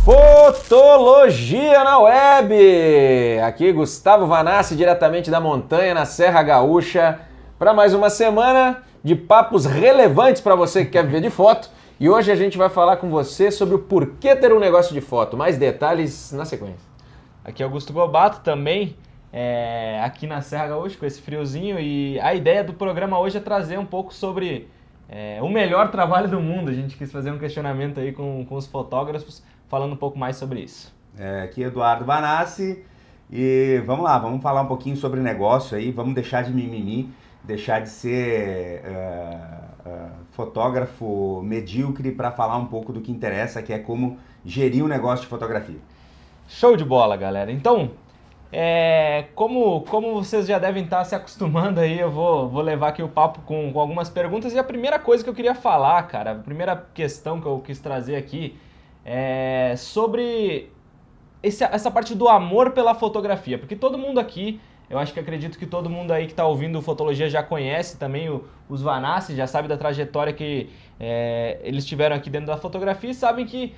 Fotologia na web! Aqui Gustavo Vanassi, diretamente da montanha na Serra Gaúcha, para mais uma semana de papos relevantes para você que quer viver de foto. E hoje a gente vai falar com você sobre o porquê ter um negócio de foto. Mais detalhes na sequência. Aqui é Augusto Gobato também, aqui na Serra Gaúcha, com esse friozinho. E a ideia do programa hoje é trazer um pouco sobre o melhor trabalho do mundo. A gente quis fazer um questionamento aí com os fotógrafos, falando um pouco mais sobre isso. Aqui é Eduardo Vanassi e vamos lá, vamos falar um pouquinho sobre negócio aí, vamos deixar de mimimi, deixar de ser fotógrafo medíocre para falar um pouco do que interessa, que é como gerir um negócio de fotografia. Show de bola, galera! Então, como vocês já devem estar se acostumando aí, eu vou levar aqui o papo com algumas perguntas. E a primeira coisa que eu queria falar, cara, a primeira questão que eu quis trazer aqui é sobre essa parte do amor pela fotografia, porque todo mundo aqui, eu acho que acredito que todo mundo aí que está ouvindo Fotologia já conhece também os Vanassi, já sabe da trajetória que eles tiveram aqui dentro da fotografia e sabem que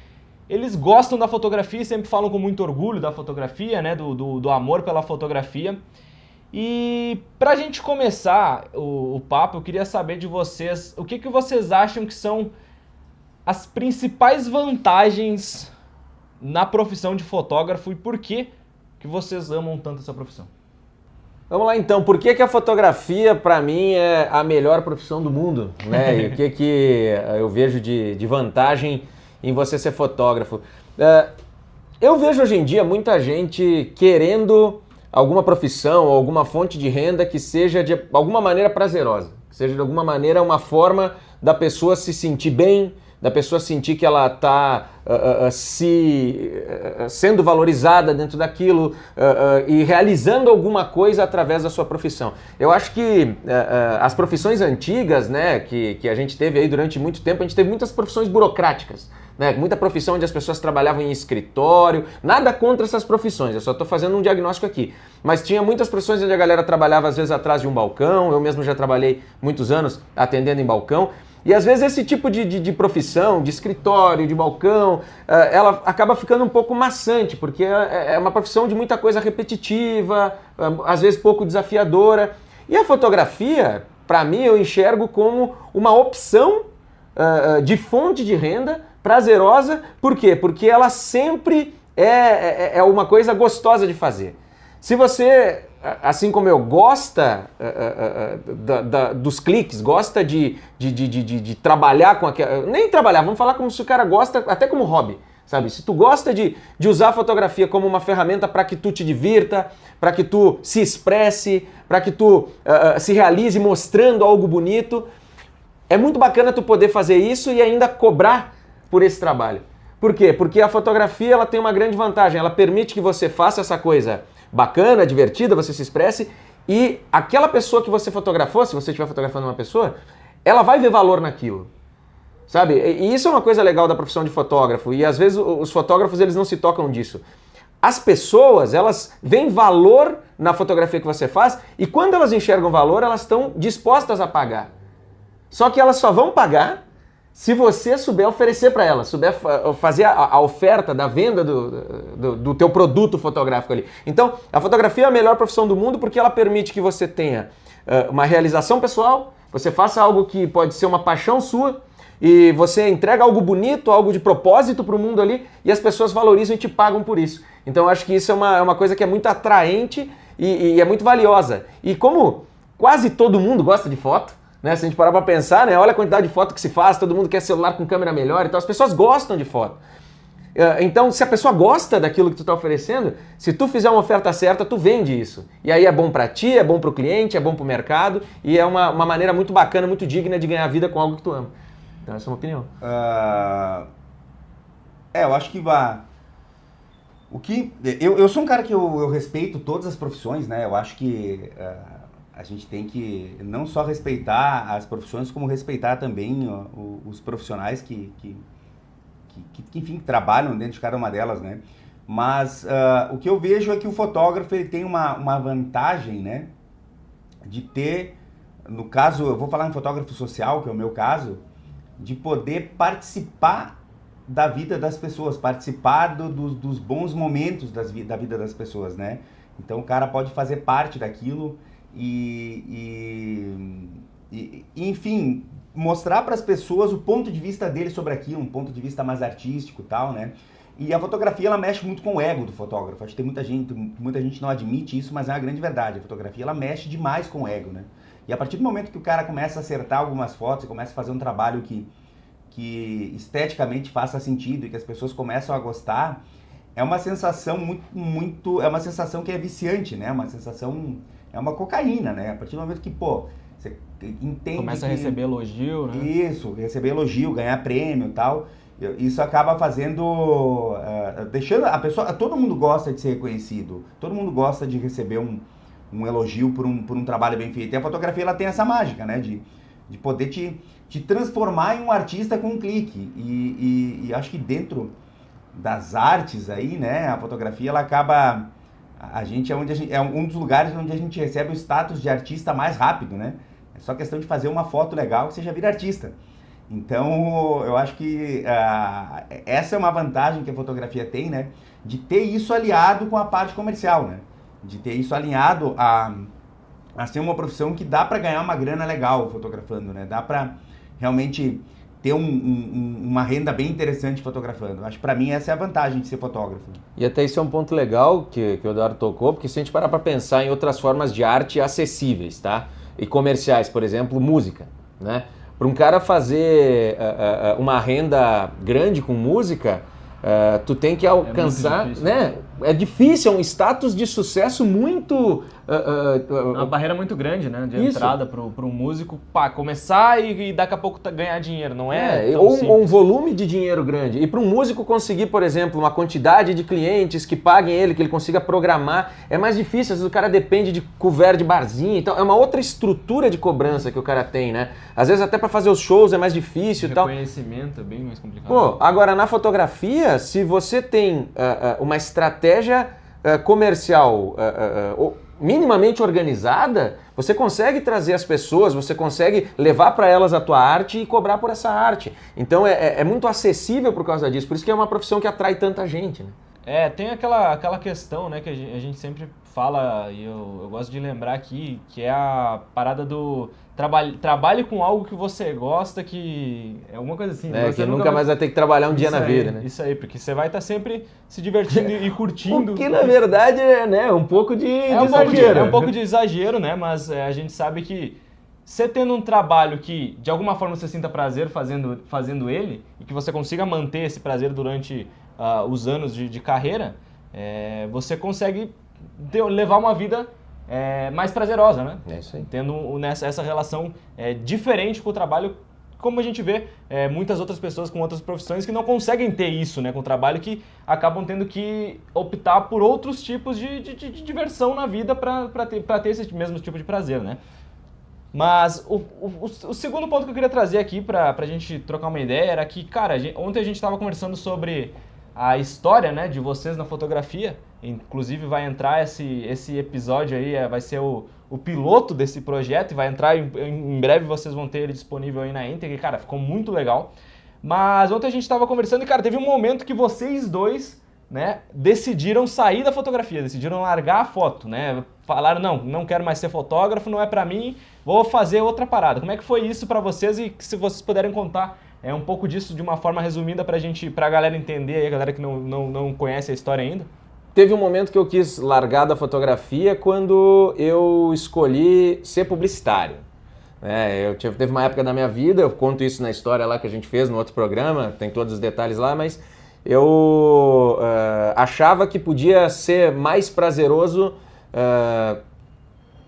eles gostam da fotografia e sempre falam com muito orgulho da fotografia, né, do amor pela fotografia. E pra gente começar o papo, eu queria saber de vocês, o que vocês acham que são as principais vantagens na profissão de fotógrafo e por que vocês amam tanto essa profissão? Vamos lá então, por que a fotografia para mim é a melhor profissão do mundo, né? E o que eu vejo de vantagem em você ser fotógrafo? Eu vejo hoje em dia muita gente querendo alguma profissão ou alguma fonte de renda que seja de alguma maneira prazerosa, que seja de alguma maneira uma forma da pessoa se sentir bem, da pessoa sentir que ela está sendo valorizada dentro daquilo e realizando alguma coisa através da sua profissão. Eu acho que as profissões antigas, né, que a gente teve aí durante muito tempo, a gente teve muitas profissões burocráticas, né, muita profissão onde as pessoas trabalhavam em escritório, nada contra essas profissões, eu só estou fazendo um diagnóstico aqui. Mas tinha muitas profissões onde a galera trabalhava às vezes atrás de um balcão, eu mesmo já trabalhei muitos anos atendendo em balcão. E às vezes esse tipo de profissão, de escritório, de balcão, ela acaba ficando um pouco maçante, porque é uma profissão de muita coisa repetitiva, às vezes pouco desafiadora. E a fotografia, para mim, eu enxergo como uma opção de fonte de renda prazerosa. Por quê? Porque ela sempre é uma coisa gostosa de fazer. Se você, assim como eu, gosta dos cliques, gosta de trabalhar com aquela... Nem trabalhar, vamos falar como se o cara gosta, até como hobby, sabe? Se tu gosta de usar a fotografia como uma ferramenta para que tu te divirta, para que tu se expresse, para que tu se realize mostrando algo bonito, é muito bacana tu poder fazer isso e ainda cobrar por esse trabalho. Por quê? Porque a fotografia ela tem uma grande vantagem, ela permite que você faça essa coisa bacana, divertida, você se expresse e aquela pessoa que você fotografou, se você estiver fotografando uma pessoa, ela vai ver valor naquilo, sabe? E isso é uma coisa legal da profissão de fotógrafo e às vezes os fotógrafos eles não se tocam disso. As pessoas, elas veem valor na fotografia que você faz e quando elas enxergam valor, elas estão dispostas a pagar. Só que elas só vão pagar se você souber oferecer para ela, souber fazer a oferta da venda do teu produto fotográfico ali. Então, a fotografia é a melhor profissão do mundo porque ela permite que você tenha uma realização pessoal, você faça algo que pode ser uma paixão sua e você entrega algo bonito, algo de propósito para o mundo ali e as pessoas valorizam e te pagam por isso. Então, eu acho que isso é uma coisa que é muito atraente e é muito valiosa. E como quase todo mundo gosta de foto, né? Se a gente parar para pensar, né? Olha a quantidade de foto que se faz, todo mundo quer celular com câmera melhor e tal, as pessoas gostam de foto. Então, se a pessoa gosta daquilo que tu está oferecendo, se tu fizer uma oferta certa, tu vende isso. E aí é bom para ti, é bom para o cliente, é bom para o mercado e é uma maneira muito bacana, muito digna de ganhar vida com algo que tu ama. Então, essa é uma opinião. Eu acho que eu sou um cara que eu respeito todas as profissões, né? Eu acho que a gente tem que não só respeitar as profissões, como respeitar também os profissionais que enfim, trabalham dentro de cada uma delas, né? Mas o que eu vejo é que o fotógrafo ele tem uma vantagem, né? De ter, no caso, eu vou falar em fotógrafo social, que é o meu caso, de poder participar da vida das pessoas, participar dos bons momentos da vida das pessoas, né? Então o cara pode fazer parte daquilo enfim, mostrar para as pessoas o ponto de vista dele sobre aquilo, um ponto de vista mais artístico e tal, né? E a fotografia, ela mexe muito com o ego do fotógrafo. Acho que tem muita gente não admite isso, mas é uma grande verdade. A fotografia, ela mexe demais com o ego, né? E a partir do momento que o cara começa a acertar algumas fotos, começa a fazer um trabalho que esteticamente faça sentido e que as pessoas começam a gostar, é uma sensação é uma sensação que é viciante, né? É uma cocaína, né? A partir do momento que, você entende começa a receber elogio, né? Isso, receber elogio, ganhar prêmio e tal. Isso acaba fazendo, deixando a pessoa, todo mundo gosta de ser reconhecido, todo mundo gosta de receber um elogio por um trabalho bem feito. E a fotografia, ela tem essa mágica, né, de poder te transformar em um artista com um clique. E acho que dentro das artes aí, né, a fotografia, ela acaba, é um dos lugares onde a gente recebe o status de artista mais rápido, né? É só questão de fazer uma foto legal que você já vira artista. Então, eu acho que essa é uma vantagem que a fotografia tem, né? De ter isso aliado com a parte comercial, né? De ter isso alinhado a ser uma profissão que dá para ganhar uma grana legal fotografando, né? Dá para realmente ter uma renda bem interessante fotografando. Acho que para mim essa é a vantagem de ser fotógrafo. E até isso é um ponto legal que o Eduardo tocou, porque se a gente parar para pensar em outras formas de arte acessíveis, tá? E comerciais, por exemplo, música, né? Para um cara fazer uma renda grande com música, tu tem que alcançar, difícil, né? É difícil, é um status de sucesso muito... uma barreira muito grande, né? De Isso. entrada para um músico começar e daqui a pouco ganhar dinheiro, não é? Ou um volume de dinheiro grande. E para um músico conseguir, por exemplo, uma quantidade de clientes que paguem ele, que ele consiga programar, é mais difícil. Às vezes o cara depende de couvert de barzinho, então é uma outra estrutura de cobrança que o cara tem, né? Às vezes até para fazer os shows é mais difícil e tal. Reconhecimento é bem mais complicado. Agora na fotografia, se você tem uma estratégia comercial minimamente organizada, você consegue trazer as pessoas, você consegue levar para elas a tua arte e cobrar por essa arte. Então é muito acessível por causa disso, por isso que é uma profissão que atrai tanta gente, né? Tem aquela questão, né, que a gente sempre fala, e eu gosto de lembrar aqui, que é a parada do trabalhe com algo que você gosta, que é alguma coisa assim. Que nunca mais vai ter que trabalhar um dia na vida, né? Isso aí, porque você vai estar sempre se divertindo e curtindo. O que na verdade é, né, um pouco de exagero. É um pouco de exagero, né, mas a gente sabe que você tendo um trabalho que de alguma forma você sinta prazer fazendo ele, e que você consiga manter esse prazer durante os anos de carreira, você consegue levar uma vida mais prazerosa, né? É isso aí. Tendo essa relação diferente com o trabalho, como a gente vê muitas outras pessoas com outras profissões que não conseguem ter isso, né, com o trabalho, que acabam tendo que optar por outros tipos de diversão na vida para ter esse mesmo tipo de prazer, né? Mas o segundo ponto que eu queria trazer aqui para a gente trocar uma ideia era que, cara, ontem a gente estava conversando sobre a história, né, de vocês na fotografia. Inclusive vai entrar esse episódio aí, vai ser o piloto desse projeto, e vai entrar em breve, vocês vão ter ele disponível aí na íntegra, e, cara, ficou muito legal. Mas ontem a gente estava conversando e, cara, teve um momento que vocês dois, né, decidiram sair da fotografia, decidiram largar a foto, né, falaram, não quero mais ser fotógrafo, não é pra mim, vou fazer outra parada. Como é que foi isso pra vocês, e se vocês puderem contar um pouco disso de uma forma resumida pra galera entender aí, a galera que não conhece a história ainda? Teve um momento que eu quis largar da fotografia quando eu escolhi ser publicitário. Teve uma época da minha vida, eu conto isso na história lá que a gente fez no outro programa, tem todos os detalhes lá, mas eu achava que podia ser mais prazeroso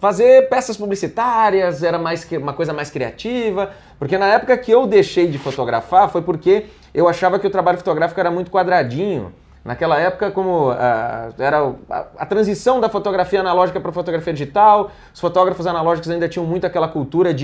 fazer peças publicitárias, era uma coisa mais criativa, porque na época que eu deixei de fotografar foi porque eu achava que o trabalho fotográfico era muito quadradinho. Naquela época, como era a transição da fotografia analógica para a fotografia digital, os fotógrafos analógicos ainda tinham muito aquela cultura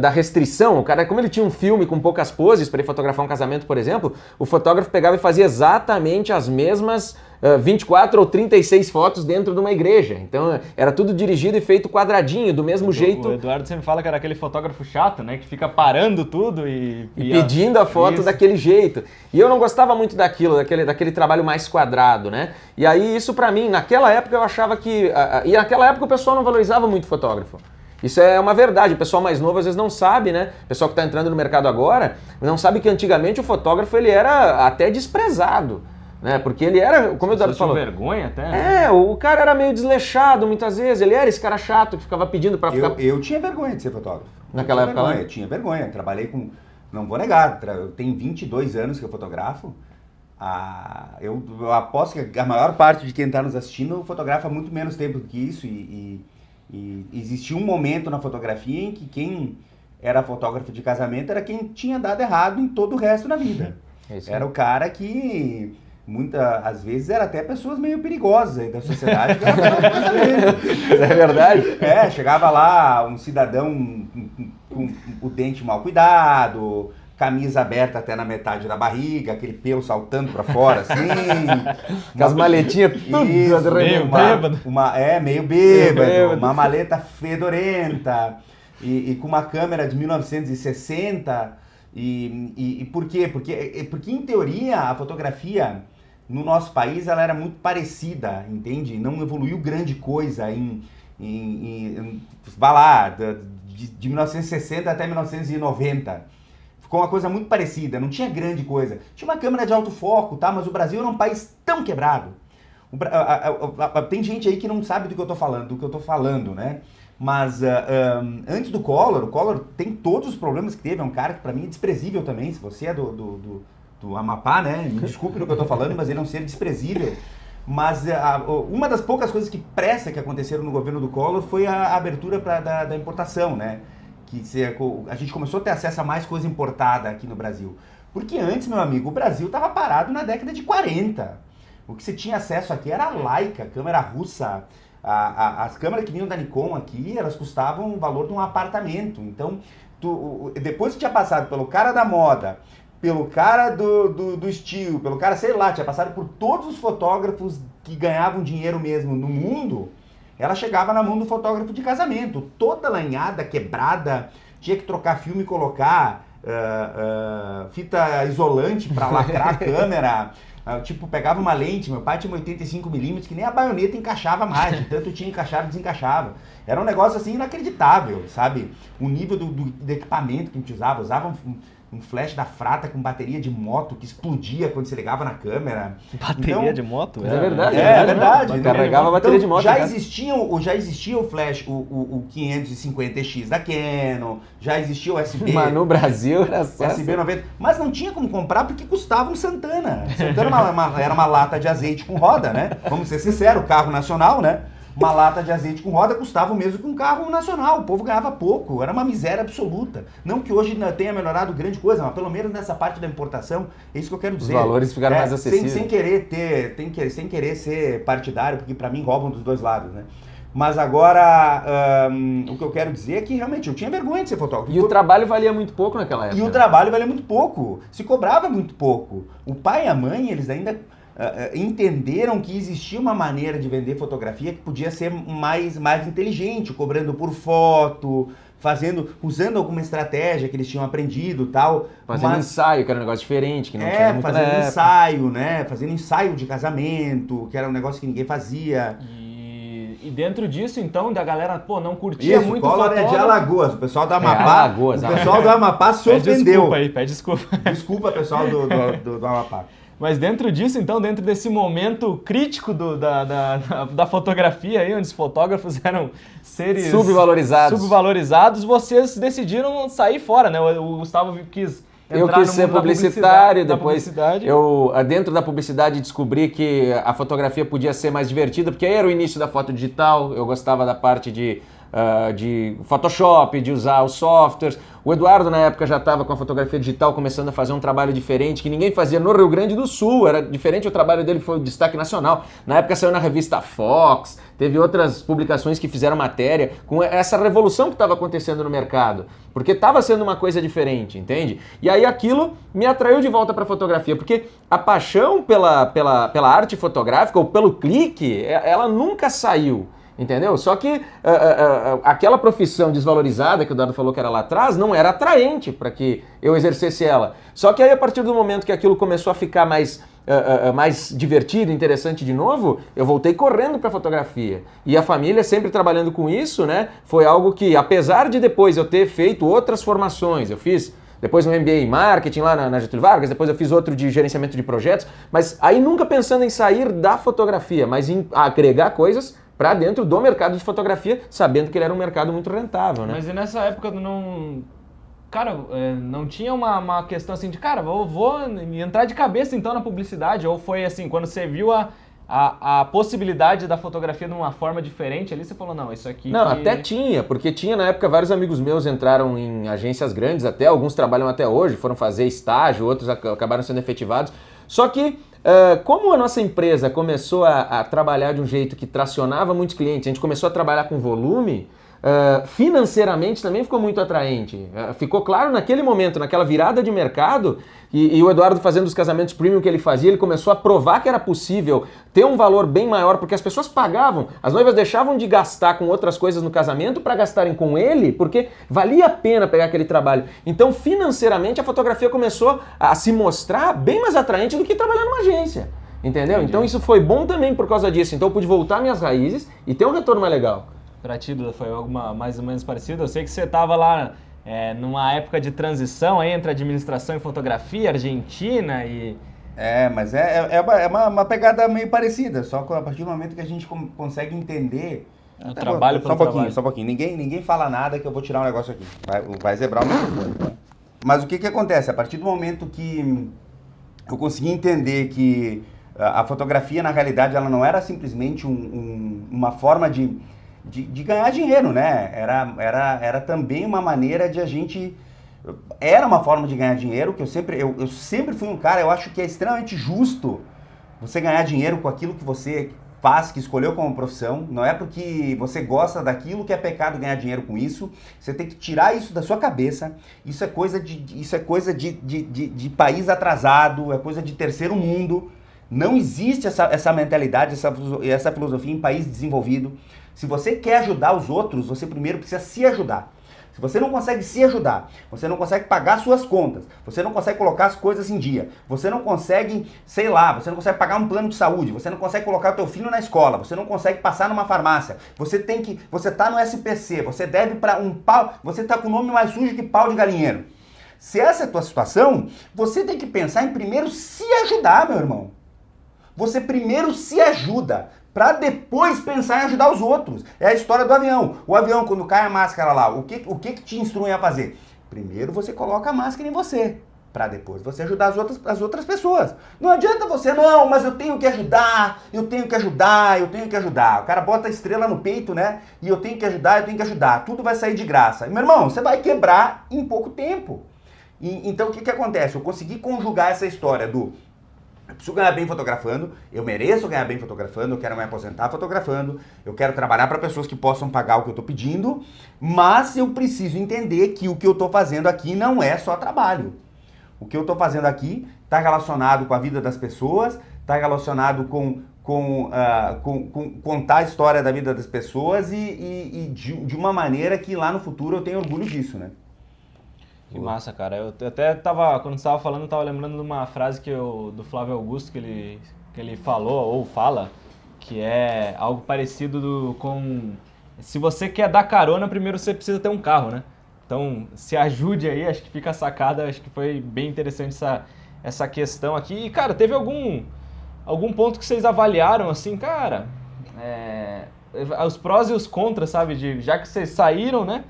da restrição. O cara, como ele tinha um filme com poucas poses para ele fotografar um casamento, por exemplo, o fotógrafo pegava e fazia exatamente as mesmas 24 ou 36 fotos dentro de uma igreja. Então era tudo dirigido e feito quadradinho, do mesmo jeito. O Eduardo sempre fala que era aquele fotógrafo chato, né? Que fica parando tudo e pedindo a foto daquele jeito. E eu não gostava muito daquilo, daquele trabalho mais quadrado, né? E aí isso pra mim, naquela época eu achava que... E naquela época o pessoal não valorizava muito fotógrafo. Isso é uma verdade, o pessoal mais novo às vezes não sabe, né? O pessoal que está entrando no mercado agora não sabe que antigamente o fotógrafo ele era até desprezado, né? Porque ele era, como o Eduardo falou... vergonha até, né? O cara era meio desleixado muitas vezes, ele era esse cara chato que ficava pedindo para ficar... Eu tinha vergonha de ser fotógrafo. Naquela época lá? Eu tinha vergonha, trabalhei com... Não vou negar, eu tenho 22 anos que eu fotografo. Eu aposto que a maior parte de quem está nos assistindo fotografa muito menos tempo do que isso e existia um momento na fotografia em que quem era fotógrafo de casamento era quem tinha dado errado em todo o resto da vida. Era o cara que, às vezes, era até pessoas meio perigosas aí da sociedade. É verdade? Chegava lá um cidadão com o dente mal cuidado, camisa aberta até na metade da barriga, aquele pelo saltando pra fora, assim. Com as maletinhas tudo meio bêbado. Meio bêbado. Uma maleta fedorenta e com uma câmera de 1960. E por quê? Porque, em teoria, a fotografia no nosso país ela era muito parecida, entende? Não evoluiu grande coisa vai lá, de 1960 até 1990. Ficou uma coisa muito parecida, não tinha grande coisa. Tinha uma câmera de alto foco, tá? Mas o Brasil era um país tão quebrado. Tem gente aí que não sabe do que eu tô falando, né? Mas antes do Collor, o Collor tem todos os problemas que teve, é um cara que pra mim é desprezível também. Se você é do Amapá, né? Me desculpe no que eu tô falando, mas ele é um ser desprezível. Mas uma das poucas coisas que aconteceram no governo do Collor foi a abertura da importação, né? Que a gente começou a ter acesso a mais coisa importada aqui no Brasil. Porque antes, meu amigo, o Brasil estava parado na década de 40. O que você tinha acesso aqui era a Leica, câmera russa. As câmeras que vinham da Nikon aqui, elas custavam o valor de um apartamento. Então, depois que tinha passado pelo cara da moda, pelo cara do estilo, pelo cara, sei lá, tinha passado por todos os fotógrafos que ganhavam dinheiro mesmo no mundo... Ela chegava na mão do fotógrafo de casamento, toda lanhada, quebrada, tinha que trocar filme e colocar fita isolante para lacrar a câmera. Pegava uma lente, meu pai tinha 85mm, que nem a baioneta encaixava mais, de tanto tinha encaixado e desencaixava. Era um negócio assim inacreditável, sabe? O nível do equipamento que a gente usava um flash da Frata com bateria de moto que explodia quando você ligava na câmera. Bateria de moto? É verdade. É verdade. Carregava a bateria de moto. Já existia o flash, o 550X da Canon, já existia o SB. Mas no Brasil era só SB90. Mas não tinha como comprar porque custava um Santana. Santana era uma lata de azeite com roda, né? Vamos ser sinceros, carro nacional, né? Uma lata de azeite com roda custava o mesmo que um carro nacional. O povo ganhava pouco, era uma miséria absoluta. Não que hoje tenha melhorado grande coisa, mas pelo menos nessa parte da importação, é isso que eu quero dizer. Os valores ficaram mais acessíveis. Sem querer ser partidário, porque para mim roubam dos dois lados, né? Mas agora, o que eu quero dizer é que realmente eu tinha vergonha de ser fotógrafo. E o trabalho valia muito pouco naquela época. E o trabalho valia muito pouco. Se cobrava muito pouco. O pai e a mãe, eles ainda... entenderam que existia uma maneira de vender fotografia que podia ser mais inteligente, cobrando por foto, usando alguma estratégia que eles tinham aprendido, tal. Fazendo ensaio, que era um negócio diferente, que não tinha muito fazendo ensaio, né? Fazendo ensaio de casamento, que era um negócio que ninguém fazia. E dentro disso, então, da galera, não curtia muito o Collor é de Alagoas, o pessoal do Amapá. Alagoas, o pessoal do Amapá se ofendeu. Pede desculpa. Desculpa, pessoal do Amapá. Mas dentro disso, então, dentro desse momento crítico da fotografia aí, onde os fotógrafos eram seres subvalorizados, vocês decidiram sair fora, né? O Gustavo quis Eu quis ser publicitário, depois eu, dentro da publicidade, descobri que a fotografia podia ser mais divertida, porque aí era o início da foto digital, eu gostava da parte de de Photoshop, de usar os softwares. O Eduardo, na época, já estava com a fotografia digital, começando a fazer um trabalho diferente, que ninguém fazia no Rio Grande do Sul, era diferente, o trabalho dele foi um destaque nacional. Na época saiu na revista Fox, teve outras publicações que fizeram matéria com essa revolução que estava acontecendo no mercado, porque estava sendo uma coisa diferente, entende? E aí aquilo me atraiu de volta para a fotografia, porque a paixão pela arte fotográfica, ou pelo clique, ela nunca saiu. Entendeu? Só que aquela profissão desvalorizada que o Eduardo falou que era lá atrás não era atraente para que eu exercesse ela. Só que aí a partir do momento que aquilo começou a ficar mais divertido, interessante de novo, eu voltei correndo para a fotografia. E a família sempre trabalhando com isso, né? Foi algo que, apesar de depois eu ter feito outras formações, eu fiz depois um MBA em marketing lá na Getúlio Vargas, depois eu fiz outro de gerenciamento de projetos, mas aí nunca pensando em sair da fotografia, mas em agregar coisas para dentro do mercado de fotografia, sabendo que ele era um mercado muito rentável, né? Mas e nessa época não... Cara, não tinha uma questão assim de, cara, vou entrar de cabeça então na publicidade, ou foi assim, quando você viu a possibilidade da fotografia de uma forma diferente ali, você falou, não, isso aqui... Não, até tinha, porque tinha na época vários amigos meus entraram em agências grandes até, alguns trabalham até hoje, foram fazer estágio, outros acabaram sendo efetivados, só que como a nossa empresa começou a trabalhar de um jeito que tracionava muitos clientes, a gente começou a trabalhar com volume, financeiramente também ficou muito atraente. Ficou claro naquele momento, naquela virada de mercado, e o Eduardo fazendo os casamentos premium que ele fazia, ele começou a provar que era possível ter um valor bem maior, porque as pessoas pagavam, as noivas deixavam de gastar com outras coisas no casamento para gastarem com ele, porque valia a pena pegar aquele trabalho. Então, financeiramente, a fotografia começou a se mostrar bem mais atraente do que trabalhar numa agência. Entendeu? Entendi. Então isso foi bom também por causa disso. Então eu pude voltar às minhas raízes e ter um retorno mais legal. Pra ti, Duda, foi alguma mais ou menos parecida? Eu sei que você estava lá numa época de transição aí, entre administração e fotografia, Argentina e... Mas é uma pegada meio parecida, só que a partir do momento que a gente consegue entender... O trabalho pelo trabalho. Só um pouquinho. Ninguém fala nada que eu vou tirar um negócio aqui. Vai zebrar o microfone. Tá? Mas o que acontece? A partir do momento que eu consegui entender que a fotografia, na realidade, ela não era simplesmente uma forma de ganhar dinheiro, né? Era também uma maneira de a gente... Era uma forma de ganhar dinheiro, que eu sempre fui um cara, eu acho que é extremamente justo você ganhar dinheiro com aquilo que você faz, que escolheu como profissão. Não é porque você gosta daquilo que é pecado ganhar dinheiro com isso. Você tem que tirar isso da sua cabeça. Isso é coisa de país atrasado, é coisa de terceiro mundo. Não existe essa mentalidade, essa filosofia em país desenvolvido. Se você quer ajudar os outros, você primeiro precisa se ajudar. Se você não consegue se ajudar, você não consegue pagar suas contas, você não consegue colocar as coisas em dia, você não consegue, sei lá, você não consegue pagar um plano de saúde, você não consegue colocar o teu filho na escola, você não consegue passar numa farmácia, você tá no SPC, você deve para um pau, você tá com o nome mais sujo que pau de galinheiro. Se essa é a tua situação, você tem que pensar em primeiro se ajudar, meu irmão. Você primeiro se ajuda, para depois pensar em ajudar os outros. É a história do avião. O avião, quando cai a máscara lá, o que te instrui a fazer? Primeiro você coloca a máscara em você, para depois você ajudar as outras pessoas. Não adianta você, não, mas eu tenho que ajudar. O cara bota a estrela no peito, né? E eu tenho que ajudar. Tudo vai sair de graça. E, meu irmão, você vai quebrar em pouco tempo. Então, o que acontece? Eu consegui conjugar essa história do... Eu preciso ganhar bem fotografando, eu mereço ganhar bem fotografando, eu quero me aposentar fotografando, eu quero trabalhar para pessoas que possam pagar o que eu estou pedindo, mas eu preciso entender que o que eu estou fazendo aqui não é só trabalho. O que eu estou fazendo aqui está relacionado com a vida das pessoas, está relacionado com contar a história da vida das pessoas e de uma maneira que lá no futuro eu tenho orgulho disso, né? Que massa, cara. Eu até tava, quando você estava falando, eu tava lembrando de uma frase do Flávio Augusto que ele falou, ou fala, que é algo parecido com... Se você quer dar carona, primeiro você precisa ter um carro, né? Então, se ajude aí, acho que fica a sacada, acho que foi bem interessante essa questão aqui. E, cara, teve algum ponto que vocês avaliaram, assim, cara, os prós e os contras, sabe? Já que vocês saíram, né?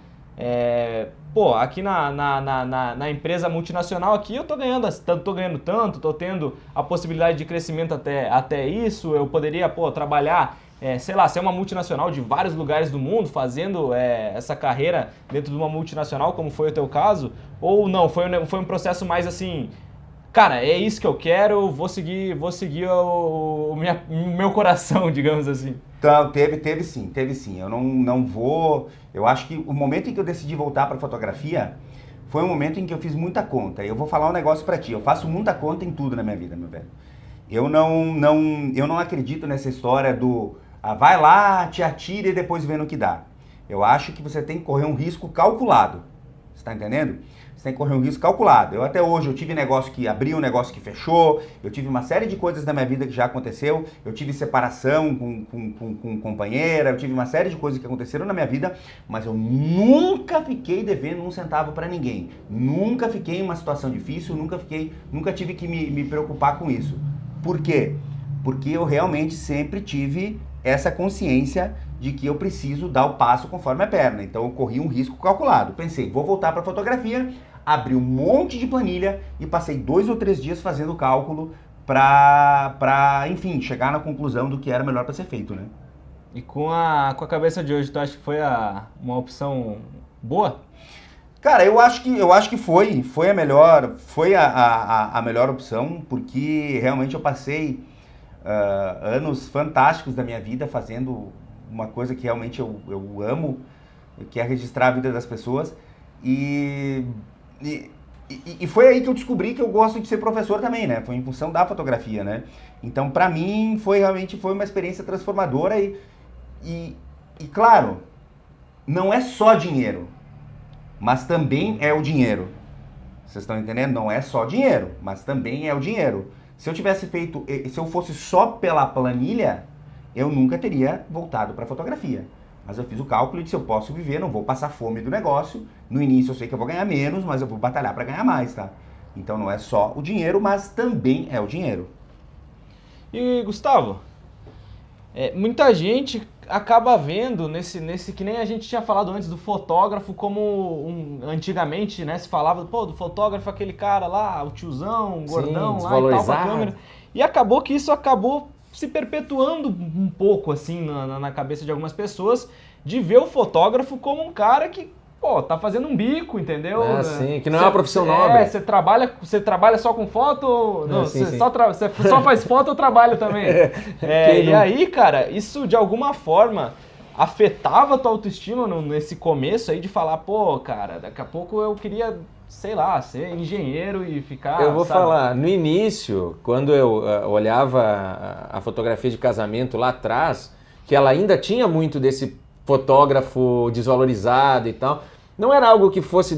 Aqui na empresa multinacional aqui eu tô ganhando tanto, tô tendo a possibilidade de crescimento até isso, eu poderia, trabalhar sei lá, ser uma multinacional de vários lugares do mundo, fazendo essa carreira dentro de uma multinacional, como foi o teu caso? Ou não, foi um processo mais assim, cara, é isso que eu quero, vou seguir o meu coração, digamos assim. Então, teve sim. Eu não vou... Eu acho que o momento em que eu decidi voltar para fotografia foi um momento em que eu fiz muita conta. Eu vou falar um negócio para ti, eu faço muita conta em tudo na minha vida, meu velho. Eu não acredito nessa história do vai lá, te atira e depois vê no que dá. Eu acho que você tem que correr um risco calculado. Você tá entendendo? Você tem que correr um risco calculado. Até hoje eu tive negócio que abriu, um negócio que fechou, eu tive uma série de coisas na minha vida que já aconteceu, eu tive separação com companheira, eu tive uma série de coisas que aconteceram na minha vida, mas eu nunca fiquei devendo um centavo para ninguém. Nunca fiquei em uma situação difícil, nunca tive que me preocupar com isso. Por quê? Porque eu realmente sempre tive essa consciência de que eu preciso dar o passo conforme a perna. Então eu corri um risco calculado. Pensei, vou voltar para fotografia, abri um monte de planilha e passei 2 ou 3 dias fazendo cálculo para, enfim, chegar na conclusão do que era melhor para ser feito, né? E com a cabeça de hoje, tu acha que foi uma opção boa? Cara, eu acho que foi a melhor opção, porque realmente eu passei anos fantásticos da minha vida fazendo uma coisa que realmente eu amo, que é registrar a vida das pessoas. E foi aí que eu descobri que eu gosto de ser professor também, né? Foi em função da fotografia, né? Então, pra mim, realmente foi uma experiência transformadora e claro, não é só dinheiro, mas também é o dinheiro. Vocês estão entendendo? Não é só dinheiro, mas também é o dinheiro. Se eu fosse só pela planilha, eu nunca teria voltado para fotografia. Mas eu fiz o cálculo de se eu posso viver, não vou passar fome do negócio. No início eu sei que eu vou ganhar menos, mas eu vou batalhar para ganhar mais, tá? Então não é só o dinheiro, mas também é o dinheiro. E Gustavo, muita gente acaba vendo nesse que nem a gente tinha falado antes do fotógrafo como antigamente, né, se falava, do fotógrafo, aquele cara lá, o tiozão, o gordão lá e tal com a câmera. E acabou que isso acabou se perpetuando um pouco assim na cabeça de algumas pessoas, de ver o fotógrafo como um cara que, tá fazendo um bico, entendeu? Sim, que não é uma profissão nobre. Você trabalha só com foto? Não, sim. Você só faz foto ou trabalha também? E aí, cara, isso de alguma forma afetava a tua autoestima nesse começo aí de falar, cara, daqui a pouco eu queria, sei lá, ser engenheiro e ficar... Eu vou falar, no início, quando eu olhava a fotografia de casamento lá atrás, que ela ainda tinha muito desse fotógrafo desvalorizado e tal, não era algo que fosse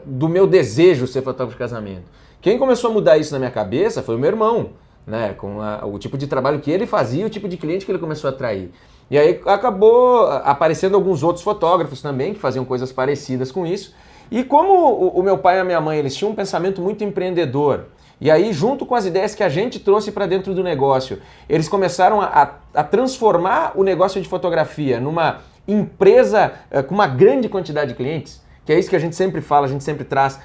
do meu desejo ser fotógrafo de casamento. Quem começou a mudar isso na minha cabeça foi o meu irmão, né? Com o tipo de trabalho que ele fazia, o tipo de cliente que ele começou a atrair. E aí acabou aparecendo alguns outros fotógrafos também que faziam coisas parecidas com isso. E como o meu pai e a minha mãe, eles tinham um pensamento muito empreendedor, e aí junto com as ideias que a gente trouxe para dentro do negócio, eles começaram a transformar o negócio de fotografia numa empresa com uma grande quantidade de clientes, que é isso que a gente sempre fala, a gente sempre traz.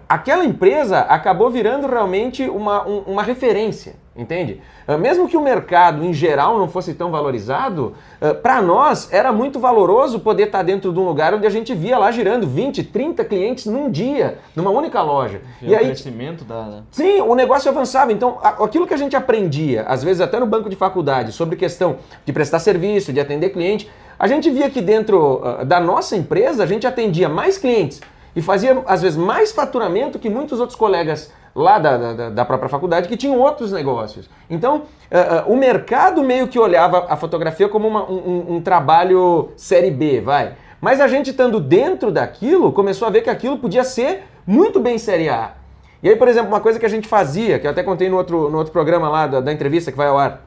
Aquela empresa acabou virando realmente uma referência, entende? Mesmo que o mercado em geral não fosse tão valorizado, para nós era muito valoroso poder estar dentro de um lugar onde a gente via lá girando 20, 30 clientes num dia, numa única loja. E aí, o crescimento Sim, o negócio avançava. Então, aquilo que a gente aprendia, às vezes até no banco de faculdade, sobre questão de prestar serviço, de atender cliente, a gente via que dentro da nossa empresa a gente atendia mais clientes e fazia, às vezes, mais faturamento que muitos outros colegas lá da própria faculdade que tinham outros negócios. Então, o mercado meio que olhava a fotografia como um trabalho série B, vai. Mas a gente estando dentro daquilo, começou a ver que aquilo podia ser muito bem série A. E aí, por exemplo, uma coisa que a gente fazia, que eu até contei no outro programa lá da entrevista que vai ao ar,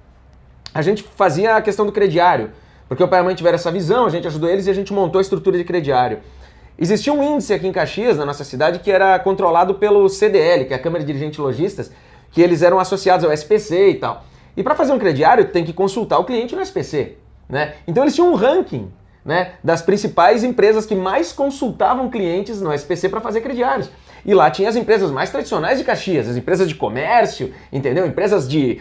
a gente fazia a questão do crediário. Porque o pai e a mãe tiveram essa visão, a gente ajudou eles e a gente montou a estrutura de crediário. Existia um índice aqui em Caxias, na nossa cidade, que era controlado pelo CDL, que é a Câmara de Dirigentes Lojistas, que eles eram associados ao SPC e tal. E para fazer um crediário, tem que consultar o cliente no SPC, né? Então eles tinham um ranking, né, das principais empresas que mais consultavam clientes no SPC para fazer crediários. E lá tinha as empresas mais tradicionais de Caxias, as empresas de comércio, entendeu? Empresas de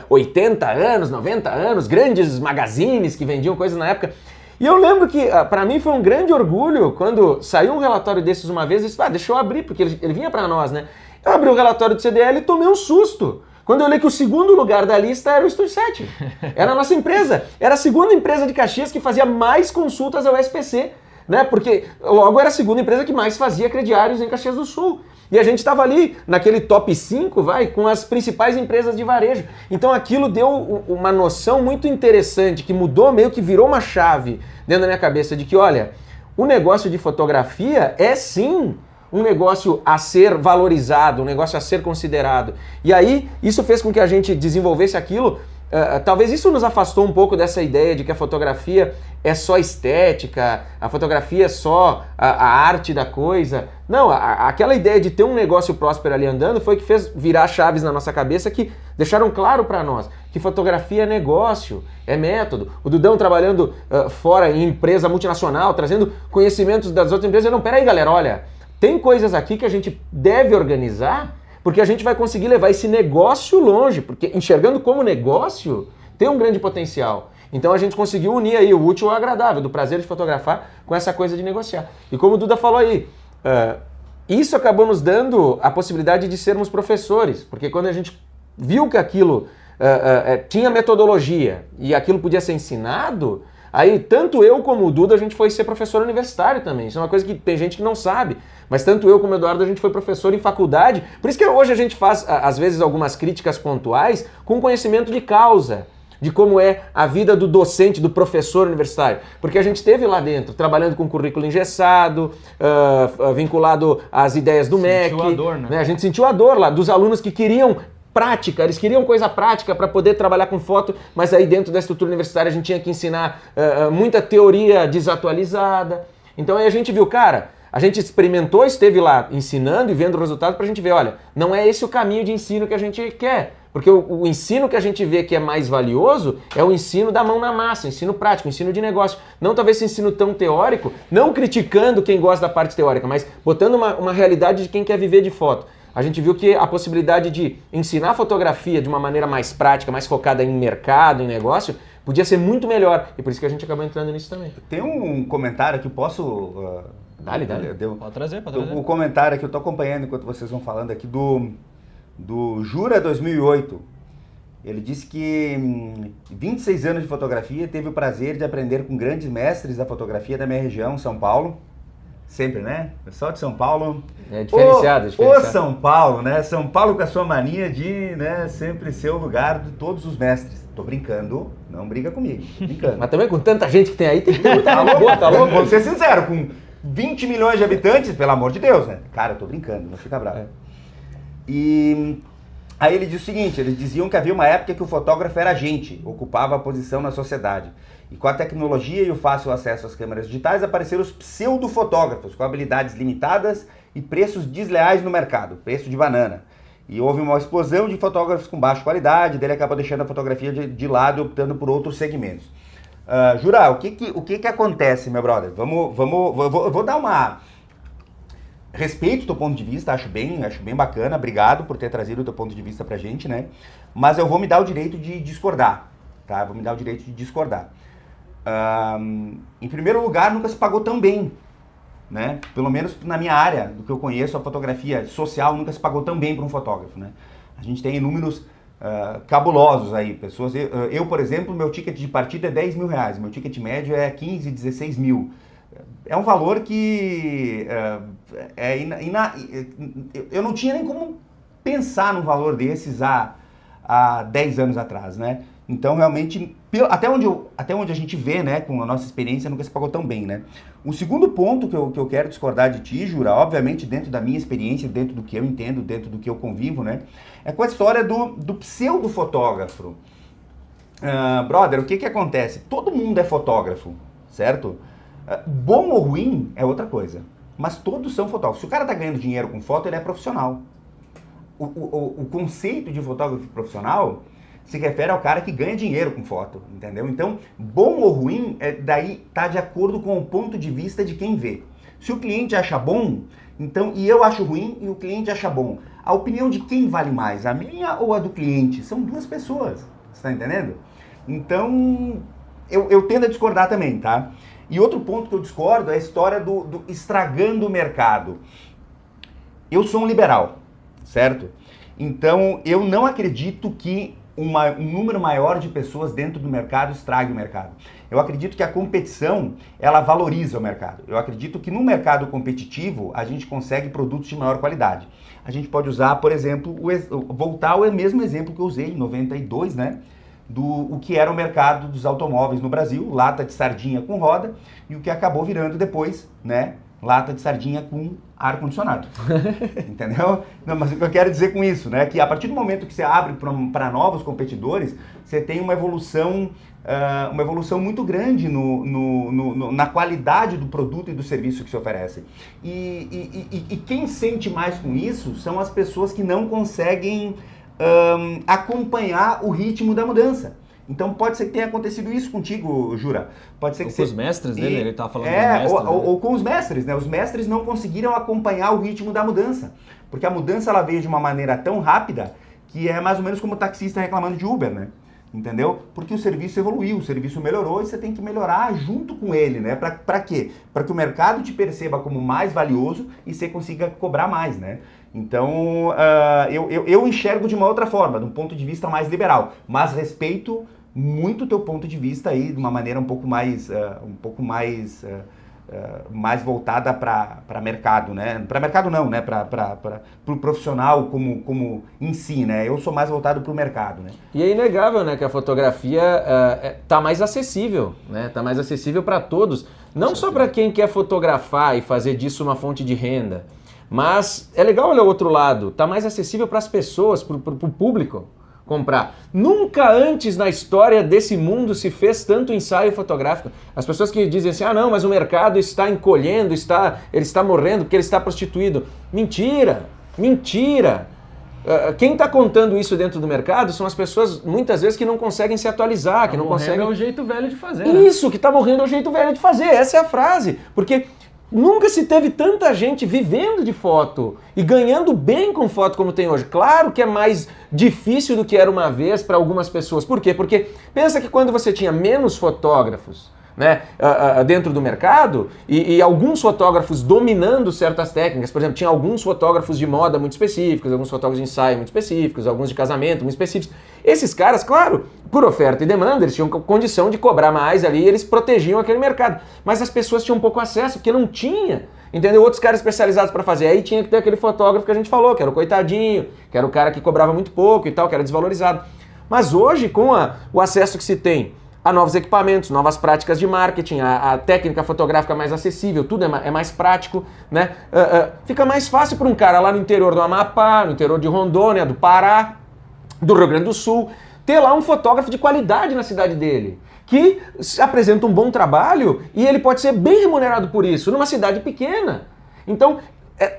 80 anos, 90 anos, grandes magazines que vendiam coisas na época. E eu lembro que, para mim, foi um grande orgulho quando saiu um relatório desses uma vez, eu disse, deixa eu abrir, porque ele vinha para nós, né? Eu abri o relatório do CDL e tomei um susto. Quando eu olhei que o segundo lugar da lista era o Estúdio 7. Era a nossa empresa. Era a segunda empresa de Caxias que fazia mais consultas ao SPC, né? Porque logo era a segunda empresa que mais fazia crediários em Caxias do Sul. E a gente estava ali naquele top 5, com as principais empresas de varejo. Então aquilo deu uma noção muito interessante, que mudou, meio que virou uma chave dentro da minha cabeça de que, olha, o negócio de fotografia é sim um negócio a ser valorizado, um negócio a ser considerado. E aí isso fez com que a gente desenvolvesse aquilo. Talvez isso nos afastou um pouco dessa ideia de que a fotografia é só estética, a fotografia é só a arte da coisa. Não, aquela ideia de ter um negócio próspero ali andando foi que fez virar chaves na nossa cabeça que deixaram claro para nós que fotografia é negócio, é método. O Dudão trabalhando fora em empresa multinacional, trazendo conhecimentos das outras empresas. Não, peraí galera, olha, tem coisas aqui que a gente deve organizar porque a gente vai conseguir levar esse negócio longe, porque enxergando como negócio, tem um grande potencial. Então a gente conseguiu unir aí o útil ao agradável, do prazer de fotografar com essa coisa de negociar. E como o Duda falou aí, isso acabou nos dando a possibilidade de sermos professores, porque quando a gente viu que aquilo tinha metodologia e aquilo podia ser ensinado, aí tanto eu como o Duda a gente foi ser professor universitário também. Isso é uma coisa que tem gente que não sabe. Mas tanto eu como o Eduardo a gente foi professor em faculdade. Por isso que hoje a gente faz, às vezes, algumas críticas pontuais com conhecimento de causa, de como é a vida do docente, do professor universitário. Porque a gente esteve lá dentro, trabalhando com currículo engessado, vinculado às ideias do MEC. Sentiu a dor, né? A gente sentiu a dor lá, dos alunos que queriam prática, eles queriam coisa prática para poder trabalhar com foto, mas aí dentro da estrutura universitária a gente tinha que ensinar muita teoria desatualizada. Então aí a gente viu, cara, a gente experimentou, esteve lá ensinando e vendo o resultado para a gente ver, olha, não é esse o caminho de ensino que a gente quer. Porque o ensino que a gente vê que é mais valioso é o ensino da mão na massa, ensino prático, ensino de negócio. Não talvez esse ensino tão teórico, não criticando quem gosta da parte teórica, mas botando uma realidade de quem quer viver de foto. A gente viu que a possibilidade de ensinar fotografia de uma maneira mais prática, mais focada em mercado, em negócio, podia ser muito melhor. E por isso que a gente acabou entrando nisso também. Tem um comentário que posso... Dale. Pode trazer. O comentário que eu estou acompanhando enquanto vocês vão falando aqui do Jura 2008. Ele disse que em 26 anos de fotografia teve o prazer de aprender com grandes mestres da fotografia da minha região, São Paulo. Sempre, né? Pessoal de São Paulo. É diferenciado. O São Paulo, né? São Paulo com a sua mania de, né, sempre ser o lugar de todos os mestres. Tô brincando, não briga comigo. Tô brincando. Mas também com tanta gente que tem aí, tem que ter muita alma boa, tá louco? Vamos ser sinceros, com 20 milhões de habitantes, pelo amor de Deus, né? Cara, eu tô brincando, não fica bravo. E aí ele diz o seguinte, eles diziam que havia uma época que o fotógrafo era agente, ocupava a posição na sociedade. E com a tecnologia e o fácil acesso às câmeras digitais, apareceram os pseudo-fotógrafos, com habilidades limitadas e preços desleais no mercado, preço de banana. E houve uma explosão de fotógrafos com baixa qualidade, dele acabou deixando a fotografia de lado e optando por outros segmentos. Jura, o que acontece, meu brother? Vou dar uma... Respeito o teu ponto de vista, acho bem bacana, obrigado por ter trazido o teu ponto de vista pra gente, né? Mas eu vou me dar o direito de discordar, tá? Vou me dar o direito de discordar. Em primeiro lugar, nunca se pagou tão bem, né? Pelo menos na minha área, do que eu conheço, a fotografia social nunca se pagou tão bem para um fotógrafo, né? A gente tem números cabulosos aí, pessoas... Eu, por exemplo, meu ticket de partida é 10 mil reais, meu ticket médio é 15, 16 mil. É um valor que eu não tinha nem como pensar num valor desses há 10 anos atrás, né? Então, realmente, até onde a gente vê, né, com a nossa experiência, nunca se pagou tão bem, né? O segundo ponto que eu quero discordar de ti, Jura, obviamente dentro da minha experiência, dentro do que eu entendo, dentro do que eu convivo, né, é com a história do pseudo-fotógrafo. Brother, o que acontece? Todo mundo é fotógrafo, certo? Bom ou ruim é outra coisa, mas todos são fotógrafos. Se o cara tá ganhando dinheiro com foto, ele é profissional. O conceito de fotógrafo profissional se refere ao cara que ganha dinheiro com foto, entendeu? Então, bom ou ruim, daí tá de acordo com o ponto de vista de quem vê. Se o cliente acha bom, Então, e eu acho ruim e o cliente acha bom. A opinião de quem vale mais, a minha ou a do cliente? São duas pessoas, você está entendendo? Então, eu tendo a discordar também, tá? E outro ponto que eu discordo é a história do estragando o mercado. Eu sou um liberal, certo? Então, eu não acredito que um número maior de pessoas dentro do mercado estrague o mercado. Eu acredito que a competição, ela valoriza o mercado. Eu acredito que no mercado competitivo, a gente consegue produtos de maior qualidade. A gente pode usar, por exemplo, voltar ao mesmo exemplo que eu usei em 92, né? O que era o mercado dos automóveis no Brasil, lata de sardinha com roda, e o que acabou virando depois, né? Lata de sardinha com ar-condicionado. Entendeu? Não, mas o que eu quero dizer com isso, né? Que a partir do momento que você abre para novos competidores, você tem uma evolução muito grande na qualidade do produto e do serviço que se oferece. E quem sente mais com isso são as pessoas que não conseguem acompanhar o ritmo da mudança. Então pode ser que tenha acontecido isso contigo, Jura. Pode ser que com os mestres dele, ele estava falando dos mestres. Ou com os mestres, né? Os mestres não conseguiram acompanhar o ritmo da mudança. Porque a mudança ela veio de uma maneira tão rápida que é mais ou menos como o taxista reclamando de Uber, né? Entendeu? Porque o serviço evoluiu, o serviço melhorou e você tem que melhorar junto com ele, né? Para quê? Para que o mercado te perceba como mais valioso e você consiga cobrar mais, né? Então, eu enxergo de uma outra forma, de um ponto de vista mais liberal, mas respeito muito o teu ponto de vista aí, de uma maneira um pouco mais voltada para mercado, né? Para mercado não, né? Para o profissional como em si, né? Eu sou mais voltado para o mercado, né? E é inegável, né, que a fotografia tá mais acessível, né? Tá mais acessível para todos, não só para quem quer fotografar e fazer disso uma fonte de renda, mas é legal olhar o outro lado, tá mais acessível para as pessoas, para o público comprar. Nunca antes na história desse mundo se fez tanto ensaio fotográfico. As pessoas que dizem assim, não, mas o mercado está encolhendo, ele está morrendo porque ele está prostituído. Mentira, mentira. Quem está contando isso dentro do mercado são as pessoas, muitas vezes, que não conseguem se atualizar, que não conseguem... é o jeito velho de fazer, Isso, que está morrendo é o jeito velho de fazer, essa é a frase. Porque nunca se teve tanta gente vivendo de foto e ganhando bem com foto como tem hoje. Claro que é mais difícil do que era uma vez para algumas pessoas. Por quê? Porque pensa que quando você tinha menos fotógrafos, né, dentro do mercado e alguns fotógrafos dominando certas técnicas, por exemplo, tinha alguns fotógrafos de moda muito específicos, alguns fotógrafos de ensaio muito específicos, alguns de casamento muito específicos. Esses caras, claro, por oferta e demanda, eles tinham condição de cobrar mais ali, eles protegiam aquele mercado. Mas as pessoas tinham pouco acesso, porque não tinha, entendeu? Outros caras especializados para fazer. Aí tinha que ter aquele fotógrafo que a gente falou, que era o coitadinho, que era o cara que cobrava muito pouco e tal, que era desvalorizado. Mas hoje, com o acesso que se tem a novos equipamentos, novas práticas de marketing, a técnica fotográfica mais acessível, tudo é mais prático, né? Fica mais fácil para um cara lá no interior do Amapá, no interior de Rondônia, do Pará, do Rio Grande do Sul, ter lá um fotógrafo de qualidade na cidade dele, que apresenta um bom trabalho e ele pode ser bem remunerado por isso, numa cidade pequena. Então,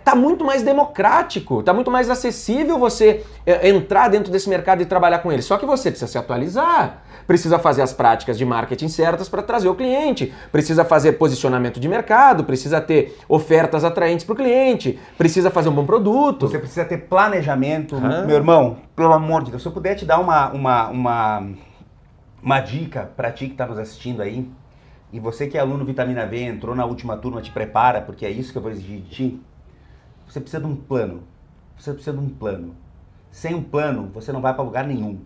tá muito mais democrático, tá muito mais acessível você entrar dentro desse mercado e trabalhar com ele. Só que você precisa se atualizar, precisa fazer as práticas de marketing certas para trazer o cliente, precisa fazer posicionamento de mercado, precisa ter ofertas atraentes para o cliente, precisa fazer um bom produto. Você precisa ter planejamento. Meu irmão, pelo amor de Deus, se eu puder te dar uma dica para ti que está nos assistindo aí, e você que é aluno Vitamina V, entrou na última turma, te prepara, porque é isso que eu vou exigir de ti. Você precisa de um plano. Você precisa de um plano. Sem um plano, você não vai para lugar nenhum.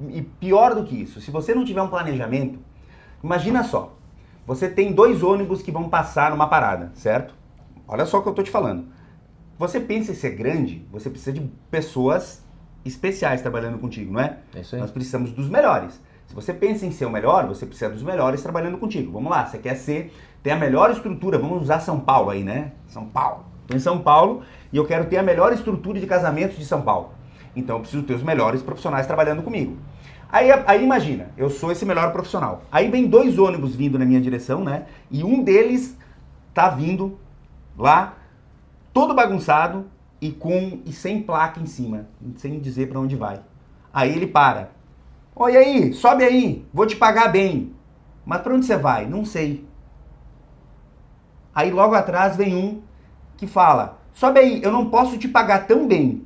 E pior do que isso, se você não tiver um planejamento, imagina só, você tem 2 ônibus que vão passar numa parada, certo? Olha só o que eu tô te falando. Você pensa em ser grande, você precisa de pessoas especiais trabalhando contigo, não é? É isso aí. Nós precisamos dos melhores. Se você pensa em ser o melhor, você precisa dos melhores trabalhando contigo. Vamos lá, você quer ter a melhor estrutura, vamos usar São Paulo aí, né? São Paulo. Estou em São Paulo e eu quero ter a melhor estrutura de casamento de São Paulo. Então eu preciso ter os melhores profissionais trabalhando comigo. Aí imagina, eu sou esse melhor profissional. Aí vem 2 ônibus vindo na minha direção, né? E um deles tá vindo lá, todo bagunçado e sem placa em cima, sem dizer para onde vai. Aí ele para. Oi aí, sobe aí, vou te pagar bem. Mas para onde você vai? Não sei. Aí logo atrás vem um que fala, sobe aí, eu não posso te pagar tão bem,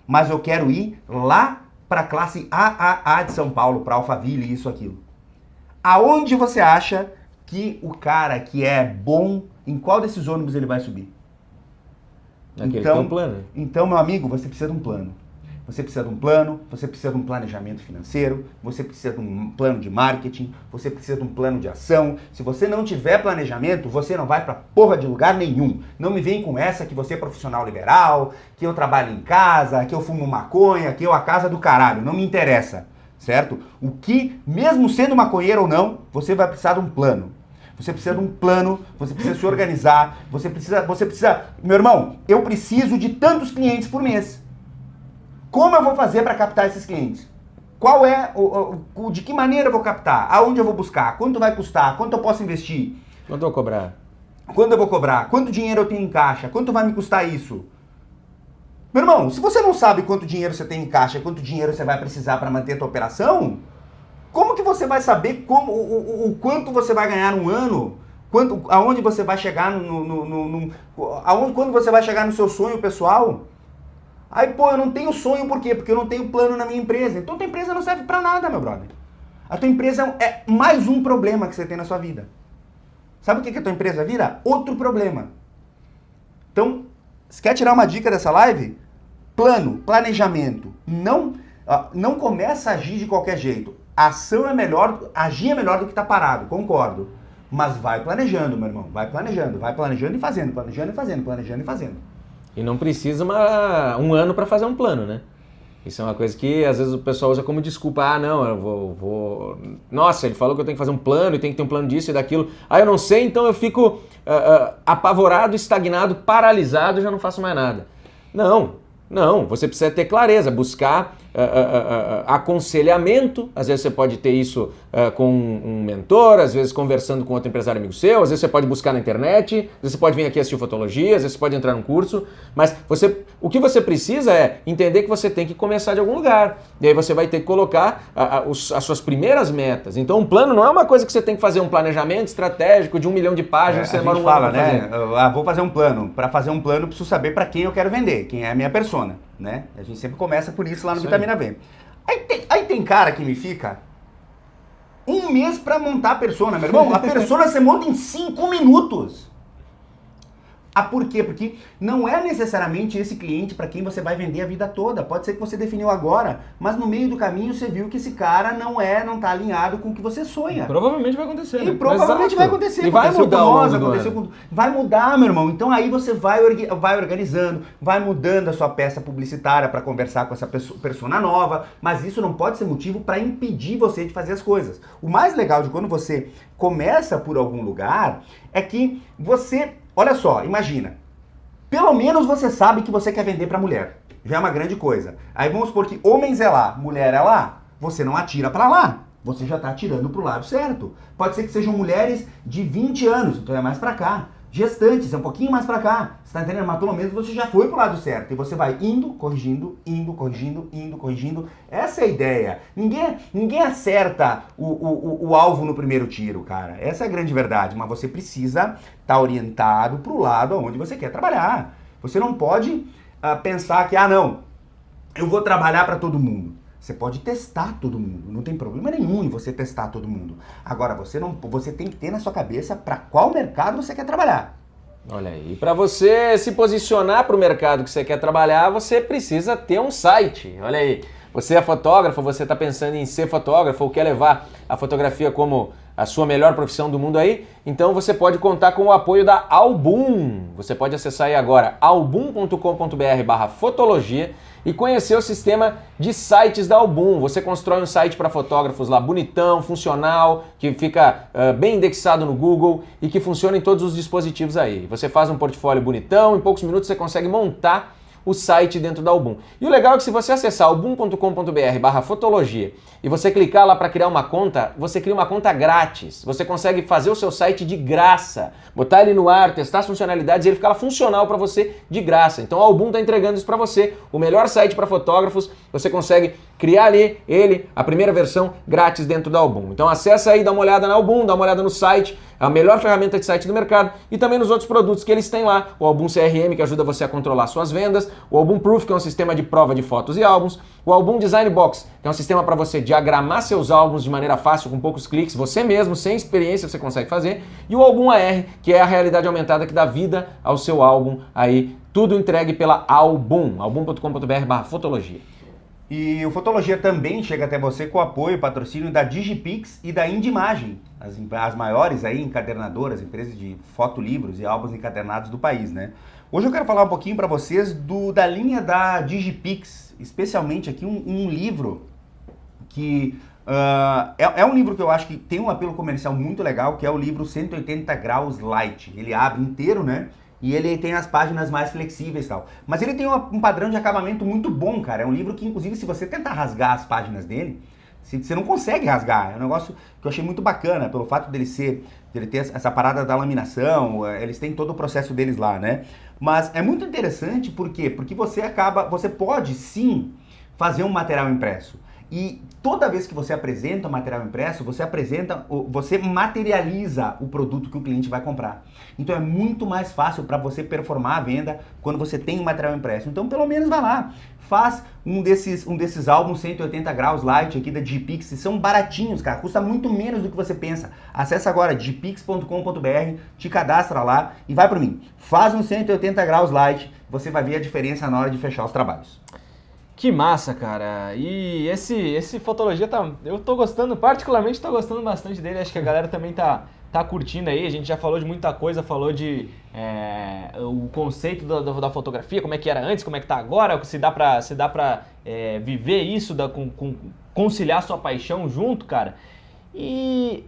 mas eu quero ir lá para a classe AAA de São Paulo, para Alphaville, isso, aquilo. Aonde você acha que o cara que é bom, em qual desses ônibus ele vai subir? Aquele tem um plano. Então, meu amigo, você precisa de um plano. Você precisa de um plano, você precisa de um planejamento financeiro, você precisa de um plano de marketing, você precisa de um plano de ação. Se você não tiver planejamento, você não vai pra porra de lugar nenhum. Não me vem com essa que você é profissional liberal, que eu trabalho em casa, que eu fumo maconha, que eu a casa do caralho. Não me interessa, certo? O que, mesmo sendo maconheiro ou não, você vai precisar de um plano. Você precisa de um plano, você precisa se organizar, você precisa... Meu irmão, eu preciso de tantos clientes por mês. Como eu vou fazer para captar esses clientes? Qual é, de que maneira eu vou captar? Aonde eu vou buscar? Quanto vai custar? Quanto eu posso investir? Quanto eu vou cobrar? Quando eu vou cobrar? Quanto dinheiro eu tenho em caixa? Quanto vai me custar isso? Meu irmão, se você não sabe quanto dinheiro você tem em caixa, quanto dinheiro você vai precisar para manter a tua operação, como que você vai saber o quanto você vai ganhar num ano? Aonde você vai chegar quando você vai chegar no seu sonho pessoal? Aí, pô, eu não tenho sonho, por quê? Porque eu não tenho plano na minha empresa. Então, tua empresa não serve pra nada, meu brother. A tua empresa é mais um problema que você tem na sua vida. Sabe o que a tua empresa vira? Outro problema. Então, se quer tirar uma dica dessa live? Plano, planejamento. Não começa a agir de qualquer jeito. A ação é melhor, agir é melhor do que estar parado, concordo. Mas vai planejando, meu irmão. Vai planejando e fazendo, planejando e fazendo, planejando e fazendo. E não precisa um ano para fazer um plano, né? Isso é uma coisa que às vezes o pessoal usa como desculpa. Ah, não, eu vou... Nossa, ele falou que eu tenho que fazer um plano e tem que ter um plano disso e daquilo. Ah, eu não sei, então eu fico apavorado, estagnado, paralisado e já não faço mais nada. Não, você precisa ter clareza, buscar aconselhamento. Às vezes você pode ter isso com um mentor, às vezes conversando com outro empresário amigo seu, às vezes você pode buscar na internet, às vezes você pode vir aqui assistir Fotologia, às vezes você pode entrar num curso, mas o que você precisa é entender que você tem que começar de algum lugar. E aí você vai ter que colocar as suas primeiras metas. Então um plano não é uma coisa que você tem que fazer um planejamento estratégico de 1 milhão de páginas, você demora um ano pra fazer. Vou fazer um plano. Para fazer um plano, preciso saber para quem eu quero vender, quem é a minha persona, né? A gente sempre começa por isso lá no Vitamina V. Aí tem cara que me fica 1 mês para montar a persona, meu irmão. A persona você monta em 5 minutos. Por quê? Porque não é necessariamente esse cliente para quem você vai vender a vida toda. Pode ser que você definiu agora, mas no meio do caminho você viu que esse cara não tá alinhado com o que você sonha. Provavelmente vai acontecer, né? E provavelmente vai acontecer. E vai mudar Vai mudar, meu irmão. Então aí você vai organizando, vai mudando a sua peça publicitária para conversar com essa persona nova, mas isso não pode ser motivo para impedir você de fazer as coisas. O mais legal de quando você começa por algum lugar é que você... Olha só, imagina, pelo menos você sabe que você quer vender para mulher, já é uma grande coisa. Aí vamos supor que homens é lá, mulher é lá, você não atira para lá, você já está atirando para o lado certo. Pode ser que sejam mulheres de 20 anos, então é mais para cá. Gestantes, é um pouquinho mais para cá, você tá entendendo? Mas pelo menos você já foi pro lado certo, e você vai indo, corrigindo, indo, corrigindo, indo, corrigindo. Essa é a ideia. Ninguém acerta o alvo no primeiro tiro, cara. Essa é a grande verdade, mas você precisa estar orientado pro lado onde você quer trabalhar. Você não pode pensar que, não, eu vou trabalhar para todo mundo. Você pode testar todo mundo, não tem problema nenhum em você testar todo mundo. Agora, você tem que ter na sua cabeça para qual mercado você quer trabalhar. Olha aí, para você se posicionar para o mercado que você quer trabalhar, você precisa ter um site. Olha aí, você é fotógrafo, você está pensando em ser fotógrafo ou quer levar a fotografia como a sua melhor profissão do mundo aí, então você pode contar com o apoio da Album. Você pode acessar aí agora album.com.br/fotologia e conhecer o sistema de sites da Album. Você constrói um site para fotógrafos lá bonitão, funcional, que fica bem indexado no Google e que funciona em todos os dispositivos aí. Você faz um portfólio bonitão, em poucos minutos você consegue montar o site dentro da Album. E o legal é que se você acessar album.com.br/fotologia e você clicar lá para criar uma conta, você cria uma conta grátis. Você consegue fazer o seu site de graça, botar ele no ar, testar as funcionalidades e ele ficar lá funcional para você de graça. Então a Album está entregando isso para você, o melhor site para fotógrafos. Você consegue criar ali a primeira versão grátis dentro da Album. Então acessa aí, dá uma olhada na Album, dá uma olhada no site, é a melhor ferramenta de site do mercado, e também nos outros produtos que eles têm lá, o Album CRM, que ajuda você a controlar suas vendas, o Album Proof, que é um sistema de prova de fotos e álbuns, o Album Design Box, que é um sistema para você diagramar seus álbuns de maneira fácil, com poucos cliques, você mesmo, sem experiência, você consegue fazer, e o Album AR, que é a realidade aumentada que dá vida ao seu álbum aí, tudo entregue pela Album, album.com.br/fotologia. E o Fotologia também chega até você com o apoio e patrocínio da Digipix e da Indimagem, as maiores aí encadernadoras, empresas de fotolivros e álbuns encadernados do país, né? Hoje eu quero falar um pouquinho para vocês da linha da Digipix, especialmente aqui um livro que é um livro que eu acho que tem um apelo comercial muito legal, que é o livro 180 Graus Light. Ele abre inteiro, né? E ele tem as páginas mais flexíveis e tal. Mas ele tem um padrão de acabamento muito bom, cara. É um livro que, inclusive, se você tentar rasgar as páginas dele, você não consegue rasgar. É um negócio que eu achei muito bacana, pelo fato dele ter essa parada da laminação, eles têm todo o processo deles lá, né? Mas é muito interessante, por quê? Porque você pode, sim, fazer um material impresso. E toda vez que você apresenta o material impresso, você materializa o produto que o cliente vai comprar. Então é muito mais fácil para você performar a venda quando você tem o material impresso. Então pelo menos vai lá, faz um desses álbuns 180 graus light aqui da Digipix, são baratinhos, cara, custa muito menos do que você pensa. Acessa agora digipix.com.br, te cadastra lá e vai por mim. Faz um 180 graus light, você vai ver a diferença na hora de fechar os trabalhos. Que massa, cara. E esse Fotologia eu tô gostando, particularmente tô gostando bastante dele. Acho que a galera também tá curtindo aí. A gente já falou de muita coisa, falou de o conceito da fotografia, como é que era antes, como é que tá agora, se dá pra viver isso, conciliar sua paixão junto, cara. E,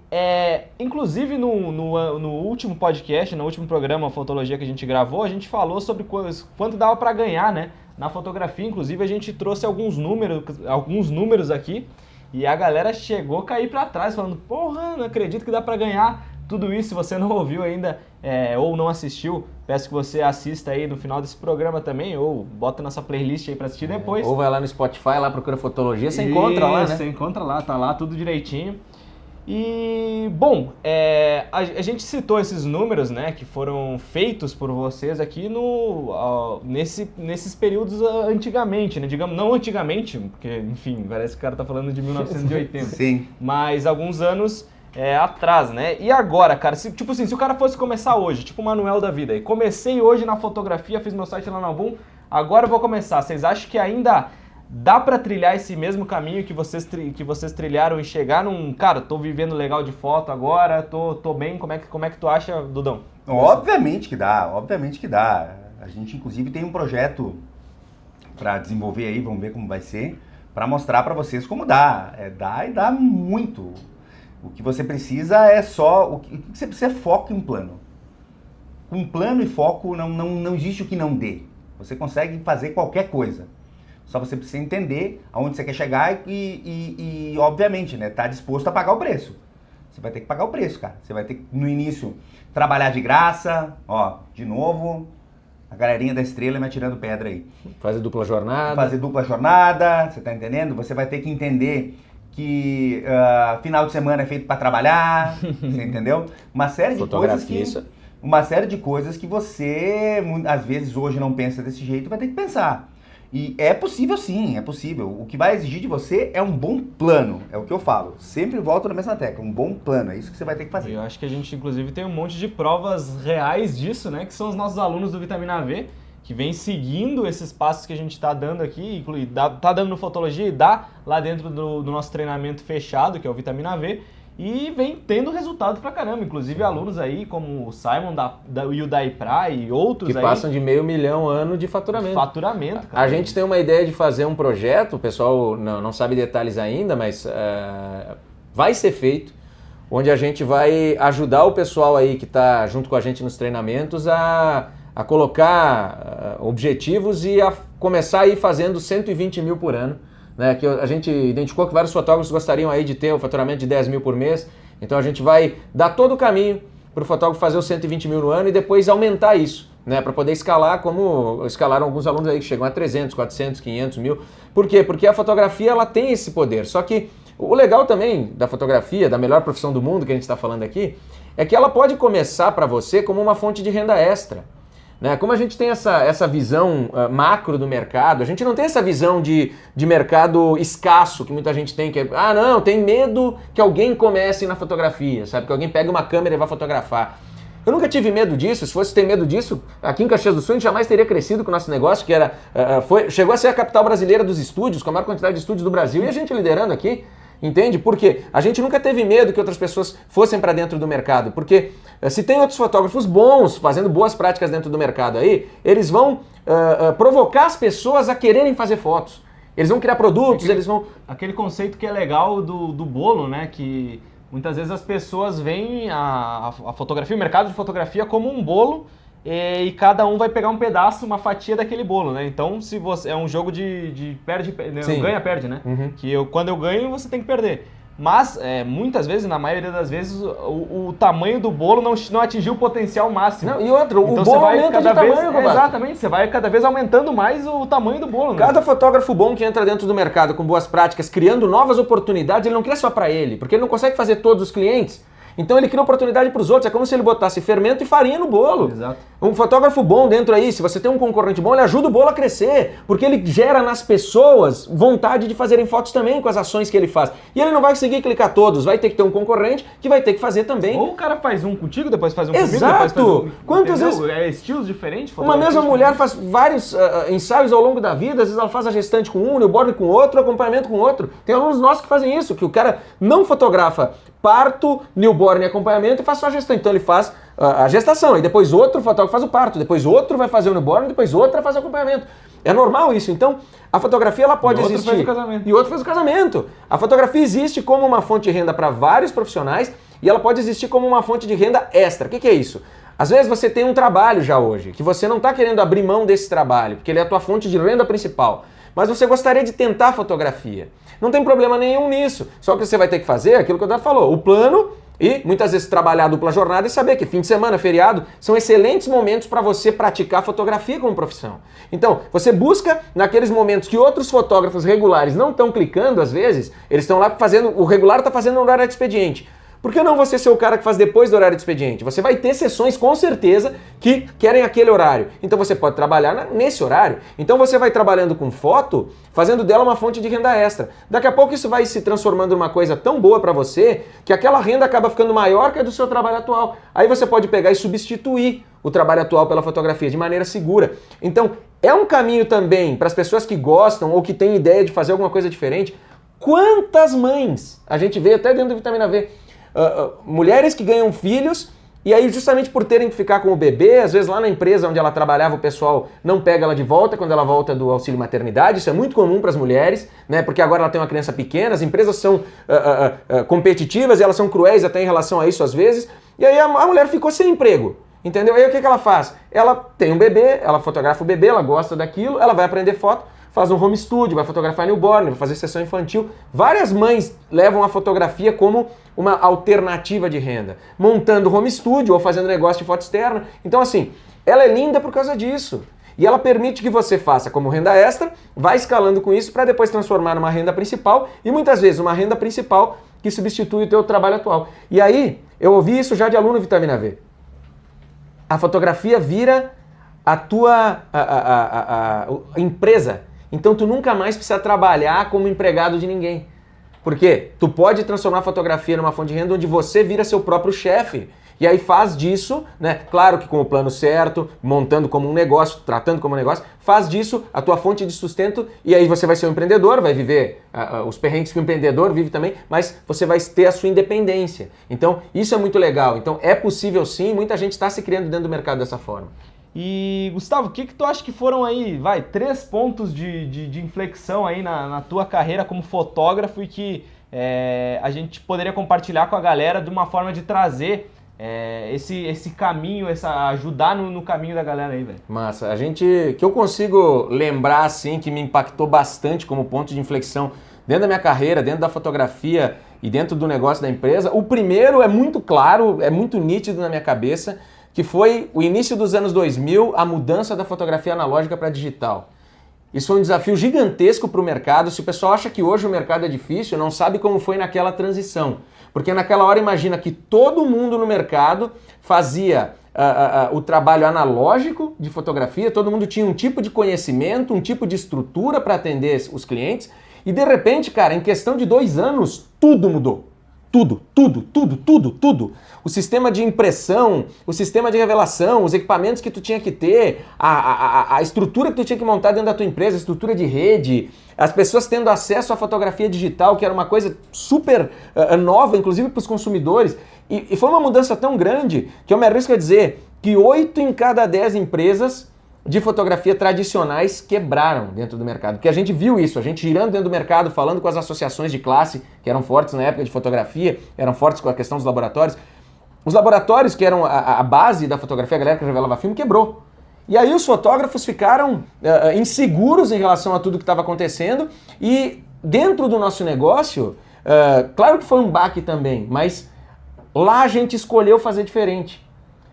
inclusive, no último podcast, no último programa Fotologia que a gente gravou, a gente falou sobre quanto dava pra ganhar, né? Na fotografia, inclusive, a gente trouxe alguns números aqui e a galera chegou a cair pra trás, falando, porra, não acredito que dá pra ganhar tudo isso. Se você não ouviu ainda ou não assistiu, peço que você assista aí no final desse programa também, ou bota nessa playlist aí pra assistir depois. Ou vai lá no Spotify, lá procura Fotologia, você encontra lá, né? Você encontra lá, tá lá tudo direitinho. E, bom, a gente citou esses números, né, que foram feitos por vocês aqui nesses períodos antigamente, né, digamos, não antigamente, porque, enfim, parece que o cara tá falando de 1980. Sim. Mas alguns anos atrás, né, e agora, cara, se o cara fosse começar hoje, tipo o Manuel da vida, e comecei hoje na fotografia, fiz meu site lá na Album, agora eu vou começar, vocês acham que ainda dá pra trilhar esse mesmo caminho que vocês trilharam e chegar num... Cara, tô vivendo legal de foto agora, tô bem, como é que tu acha, Dudão? Obviamente que dá. A gente, inclusive, tem um projeto pra desenvolver aí, vamos ver como vai ser, pra mostrar pra vocês como dá. Dá muito. O que você precisa é só... O que você precisa é foco em um plano. Com plano e foco não existe o que não dê. Você consegue fazer qualquer coisa. Só você precisa entender aonde você quer chegar e obviamente, né, tá disposto a pagar o preço. Você vai ter que pagar o preço, cara. Você vai ter que, no início, trabalhar de graça, ó, de novo, a galerinha da estrela me atirando pedra aí. Fazer dupla jornada, você tá entendendo? Você vai ter que entender que final de semana é feito para trabalhar, você entendeu? Uma série de coisas que você, às vezes, hoje não pensa desse jeito, vai ter que pensar. E é possível sim, é possível. O que vai exigir de você é um bom plano, é o que eu falo. Sempre volto na mesma tecla, um bom plano, é isso que você vai ter que fazer. Eu acho que a gente, inclusive, tem um monte de provas reais disso, né? Que são os nossos alunos do Vitamina V, que vem seguindo esses passos que a gente está dando aqui, tá dando no Fotologia e dá lá dentro do nosso treinamento fechado, que é o Vitamina V, e vem tendo resultado pra caramba. Inclusive alunos aí como o Simon e o Daipra e outros que aí. passam de $500 mil ano de faturamento. Cara. A gente tem uma ideia de fazer um projeto, o pessoal não sabe detalhes ainda, mas vai ser feito, onde a gente vai ajudar o pessoal aí que está junto com a gente nos treinamentos a colocar objetivos e a começar a ir fazendo 120 mil por ano. Né, que a gente identificou que vários fotógrafos gostariam aí de ter o faturamento de 10 mil por mês, então a gente vai dar todo o caminho para o fotógrafo fazer os 120 mil no ano e depois aumentar isso né, para poder escalar como escalaram alguns alunos aí que chegam a 300, 400, 500 mil. Por quê? Porque a fotografia ela tem esse poder, só que o legal também da fotografia, da melhor profissão do mundo que a gente está falando aqui, é que ela pode começar para você como uma fonte de renda extra. Né? Como a gente tem essa visão macro do mercado, a gente não tem essa visão de mercado escasso que muita gente tem, que é, não, tem medo que alguém comece na fotografia, sabe? Que alguém pegue uma câmera e vá fotografar. Eu nunca tive medo disso. Se fosse ter medo disso, aqui em Caxias do Sul a gente jamais teria crescido com o nosso negócio, que era, chegou a ser a capital brasileira dos estúdios, com a maior quantidade de estúdios do Brasil, e a gente liderando aqui. Entende? Por quê? A gente nunca teve medo que outras pessoas fossem para dentro do mercado, porque se tem outros fotógrafos bons, fazendo boas práticas dentro do mercado aí, eles vão provocar as pessoas a quererem fazer fotos. Eles vão criar produtos, eles vão... Aquele conceito que é legal do bolo, né? Que muitas vezes as pessoas veem a fotografia, o mercado de fotografia como um bolo, e cada um vai pegar um pedaço, uma fatia daquele bolo, né? Então, se você é um jogo de ganha, perde, né? Uhum. Que quando eu ganho, você tem que perder. Mas, muitas vezes, na maioria das vezes, o tamanho do bolo não atingiu o potencial máximo. Não, e outra, então, o bolo aumenta de tamanho, exatamente, você vai cada vez aumentando mais o tamanho do bolo. Né? Cada fotógrafo bom que entra dentro do mercado com boas práticas, criando novas oportunidades, ele não cria só para ele, porque ele não consegue fazer todos os clientes. Então ele cria oportunidade para os outros, é como se ele botasse fermento e farinha no bolo. Exato. Um fotógrafo bom dentro aí, se você tem um concorrente bom, ele ajuda o bolo a crescer, porque ele gera nas pessoas vontade de fazerem fotos também com as ações que ele faz. E ele não vai conseguir clicar todos, vai ter que ter um concorrente que vai ter que fazer também. Ou o cara faz um contigo, depois faz um comigo, Exato. Depois faz um... Quantas vezes... estilos diferentes. Uma mesma mulher faz vários ensaios ao longo da vida, às vezes ela faz a gestante com um, newborn com outro, acompanhamento com outro. Tem alunos nossos que fazem isso, que o cara não fotografa parto, newborn e acompanhamento e faz só a gestante. Então ele faz a gestação, e depois outro fotógrafo faz o parto, depois outro vai fazer o newborn, depois outro vai fazer o acompanhamento. É normal isso. Então, a fotografia ela pode existir. Faz o casamento. E outro faz o casamento. A fotografia existe como uma fonte de renda para vários profissionais e ela pode existir como uma fonte de renda extra. O que é isso? Às vezes você tem um trabalho já hoje, que você não está querendo abrir mão desse trabalho, porque ele é a tua fonte de renda principal, mas você gostaria de tentar a fotografia. Não tem problema nenhum nisso. Só que você vai ter que fazer aquilo que o Eduardo falou, o plano e muitas vezes trabalhar a dupla jornada e saber que fim de semana, feriado, são excelentes momentos para você praticar fotografia como profissão. Então, você busca naqueles momentos que outros fotógrafos regulares não estão clicando, às vezes, eles estão lá fazendo, o regular está fazendo no horário de expediente. Por que não você ser o cara que faz depois do horário de expediente? Você vai ter sessões com certeza que querem aquele horário. Então você pode trabalhar nesse horário. Então você vai trabalhando com foto, fazendo dela uma fonte de renda extra. Daqui a pouco isso vai se transformando numa coisa tão boa para você que aquela renda acaba ficando maior que a do seu trabalho atual. Aí você pode pegar e substituir o trabalho atual pela fotografia de maneira segura. Então é um caminho também para as pessoas que gostam ou que têm ideia de fazer alguma coisa diferente. Quantas mães a gente vê até dentro do Vitamina V, mulheres que ganham filhos e aí justamente por terem que ficar com o bebê, às vezes lá na empresa onde ela trabalhava o pessoal não pega ela de volta quando ela volta do auxílio maternidade, isso é muito comum para as mulheres, né? Porque agora ela tem uma criança pequena, as empresas são competitivas e elas são cruéis até em relação a isso às vezes, e aí a mulher ficou sem emprego. Entendeu? Aí o que ela faz? Ela tem um bebê, ela fotografa o bebê, ela gosta daquilo, ela vai aprender foto, faz um home studio, vai fotografar newborn, vai fazer sessão infantil. Várias mães levam a fotografia como uma alternativa de renda, montando home studio ou fazendo negócio de foto externa. Então assim, ela é linda por causa disso. E ela permite que você faça como renda extra, vai escalando com isso para depois transformar numa renda principal e muitas vezes uma renda principal que substitui o teu trabalho atual. E aí, eu ouvi isso já de aluno Vitamina V. A fotografia vira a tua empresa. Então tu nunca mais precisa trabalhar como empregado de ninguém. Por quê? Tu pode transformar a fotografia numa fonte de renda onde você vira seu próprio chefe. E aí faz disso, né? Claro que com o plano certo, montando como um negócio, tratando como um negócio, faz disso a tua fonte de sustento e aí você vai ser um empreendedor, vai viver os perrengues que o empreendedor vive também, mas você vai ter a sua independência. Então isso é muito legal. Então é possível sim, muita gente está se criando dentro do mercado dessa forma. E, Gustavo, o que tu acha que foram aí, 3 pontos de inflexão aí na tua carreira como fotógrafo e que a gente poderia compartilhar com a galera de uma forma de trazer esse caminho, ajudar no caminho da galera aí, velho? Massa. Que eu consigo lembrar, assim, que me impactou bastante como ponto de inflexão dentro da minha carreira, dentro da fotografia e dentro do negócio da empresa. O primeiro é muito claro, é muito nítido na minha cabeça, que foi o início dos anos 2000, a mudança da fotografia analógica para digital. Isso foi um desafio gigantesco para o mercado. Se o pessoal acha que hoje o mercado é difícil, não sabe como foi naquela transição. Porque naquela hora imagina que todo mundo no mercado fazia o trabalho analógico de fotografia, todo mundo tinha um tipo de conhecimento, um tipo de estrutura para atender os clientes, e de repente, cara, em questão de 2 anos, tudo mudou. Tudo. O sistema de impressão, o sistema de revelação, os equipamentos que tu tinha que ter, a estrutura que tu tinha que montar dentro da tua empresa, a estrutura de rede, as pessoas tendo acesso à fotografia digital, que era uma coisa super nova, inclusive para os consumidores. E foi uma mudança tão grande que eu me arrisco a dizer que 8 em cada 10 empresas de fotografia tradicionais quebraram dentro do mercado. Porque a gente viu isso, a gente girando dentro do mercado, falando com as associações de classe, que eram fortes na época de fotografia, eram fortes com a questão dos laboratórios. Os laboratórios, que eram a base da fotografia, a galera que revelava filme, quebrou. E aí os fotógrafos ficaram inseguros em relação a tudo que estava acontecendo, e dentro do nosso negócio, claro que foi um baque também, mas lá a gente escolheu fazer diferente.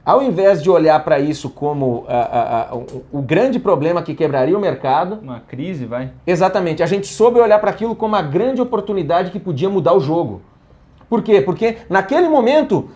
Ao invés de olhar para isso como o grande problema que quebraria o mercado... Uma crise, vai? Exatamente. A gente soube olhar para aquilo como a grande oportunidade que podia mudar o jogo. Por quê? Porque naquele momento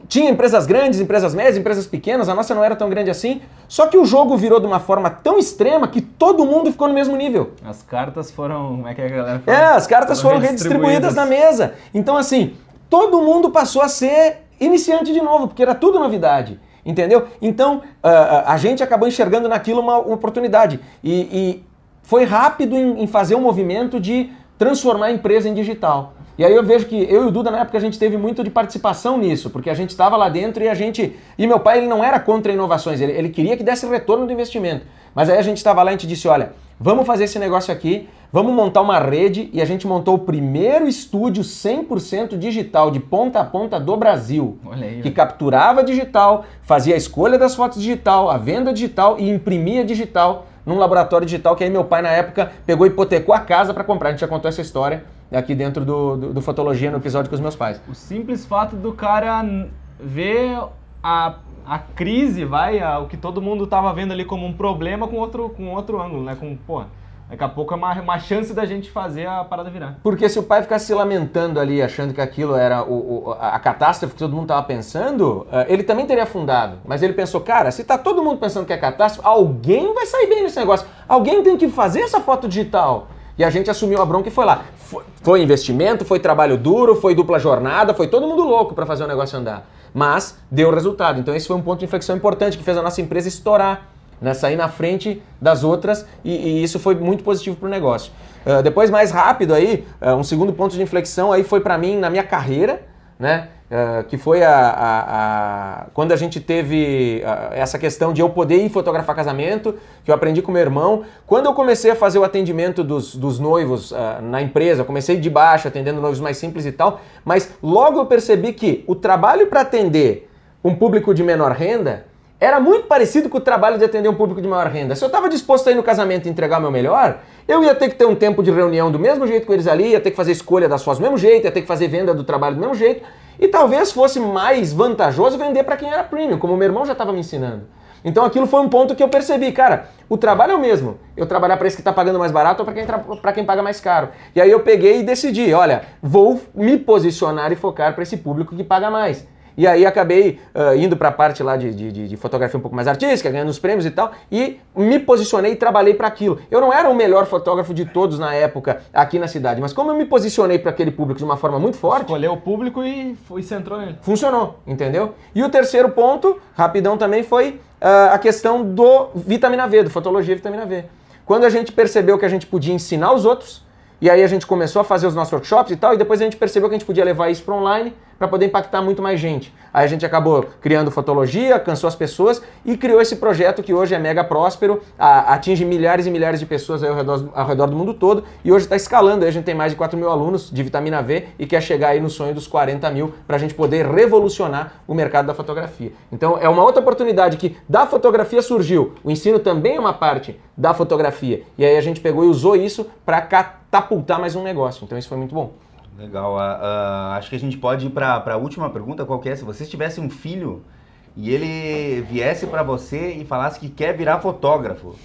tinha empresas grandes, empresas médias, empresas pequenas, a nossa não era tão grande assim, só que o jogo virou de uma forma tão extrema que todo mundo ficou no mesmo nível. As cartas foram... Como é que a galera fala? As cartas foram redistribuídas na mesa. Então, assim, todo mundo passou a ser iniciante de novo, porque era tudo novidade, entendeu? Então, a gente acabou enxergando naquilo uma oportunidade. E foi rápido em fazer um movimento de transformar a empresa em digital. E aí eu vejo que eu e o Duda, na época, a gente teve muito de participação nisso, porque a gente estava lá dentro e meu pai, ele não era contra inovações, ele queria que desse retorno do investimento. Mas aí a gente estava lá e a gente disse, olha, vamos fazer esse negócio aqui, vamos montar uma rede, e a gente montou o primeiro estúdio 100% digital, de ponta a ponta do Brasil. Olha aí, que capturava digital, fazia a escolha das fotos digital, a venda digital e imprimia digital num laboratório digital, que aí meu pai na época pegou e hipotecou a casa para comprar. A gente já contou essa história aqui dentro do Fotologia, no episódio com os meus pais. O simples fato do cara ver a crise, o que todo mundo estava vendo ali como um problema com outro ângulo, né? Daqui a pouco é uma chance da gente fazer a parada virar. Porque se o pai ficasse se lamentando ali, achando que aquilo era a catástrofe que todo mundo estava pensando, ele também teria afundado. Mas ele pensou, cara, se tá todo mundo pensando que é catástrofe, alguém vai sair bem nesse negócio. Alguém tem que fazer essa foto digital. E a gente assumiu a bronca e foi lá. Foi investimento, foi trabalho duro, foi dupla jornada, foi todo mundo louco para fazer o negócio andar. Mas deu resultado. Então esse foi um ponto de inflexão importante que fez a nossa empresa estourar, né, sair na frente das outras, e isso foi muito positivo para o negócio. Depois, mais rápido aí, um segundo ponto de inflexão aí foi para mim na minha carreira, né, que foi quando a gente teve essa questão de eu poder ir fotografar casamento, que eu aprendi com meu irmão. Quando eu comecei a fazer o atendimento dos noivos na empresa, eu comecei de baixo, atendendo noivos mais simples e tal, mas logo eu percebi que o trabalho para atender um público de menor renda era muito parecido com o trabalho de atender um público de maior renda. Se eu estava disposto a ir no casamento e entregar o meu melhor, eu ia ter que ter um tempo de reunião do mesmo jeito com eles ali, ia ter que fazer escolha das fotos do mesmo jeito, ia ter que fazer venda do trabalho do mesmo jeito, e talvez fosse mais vantajoso vender para quem era premium, como o meu irmão já estava me ensinando. Então aquilo foi um ponto que eu percebi, cara, o trabalho é o mesmo. Eu trabalhar para esse que está pagando mais barato ou para quem paga mais caro. E aí eu peguei e decidi, olha, vou me posicionar e focar para esse público que paga mais. E aí acabei indo para a parte lá de fotografia um pouco mais artística, ganhando os prêmios e tal, e me posicionei e trabalhei para aquilo. Eu não era o melhor fotógrafo de todos na época aqui na cidade, mas como eu me posicionei para aquele público de uma forma muito forte... Escolheu o público e você entrou nele. Funcionou, entendeu? E o terceiro ponto, rapidão também, foi a questão do vitamina V, do Fotologia Vitamina V. Quando a gente percebeu que a gente podia ensinar os outros, e aí a gente começou a fazer os nossos workshops e tal, e depois a gente percebeu que a gente podia levar isso para online para poder impactar muito mais gente. Aí a gente acabou criando Fotologia, cansou as pessoas e criou esse projeto que hoje é mega próspero, atinge milhares e milhares de pessoas aí ao redor do mundo todo, e hoje está escalando. Aí a gente tem mais de 4 mil alunos de vitamina V e quer chegar aí no sonho dos 40 mil para a gente poder revolucionar o mercado da fotografia. Então é uma outra oportunidade que da fotografia surgiu. O ensino também é uma parte da fotografia. E aí a gente pegou e usou isso para catapultar mais um negócio. Então isso foi muito bom. Legal. Acho que a gente pode ir para a última pergunta, qual que é? Se vocês tivessem um filho, e ele viesse para você e falasse que quer virar fotógrafo,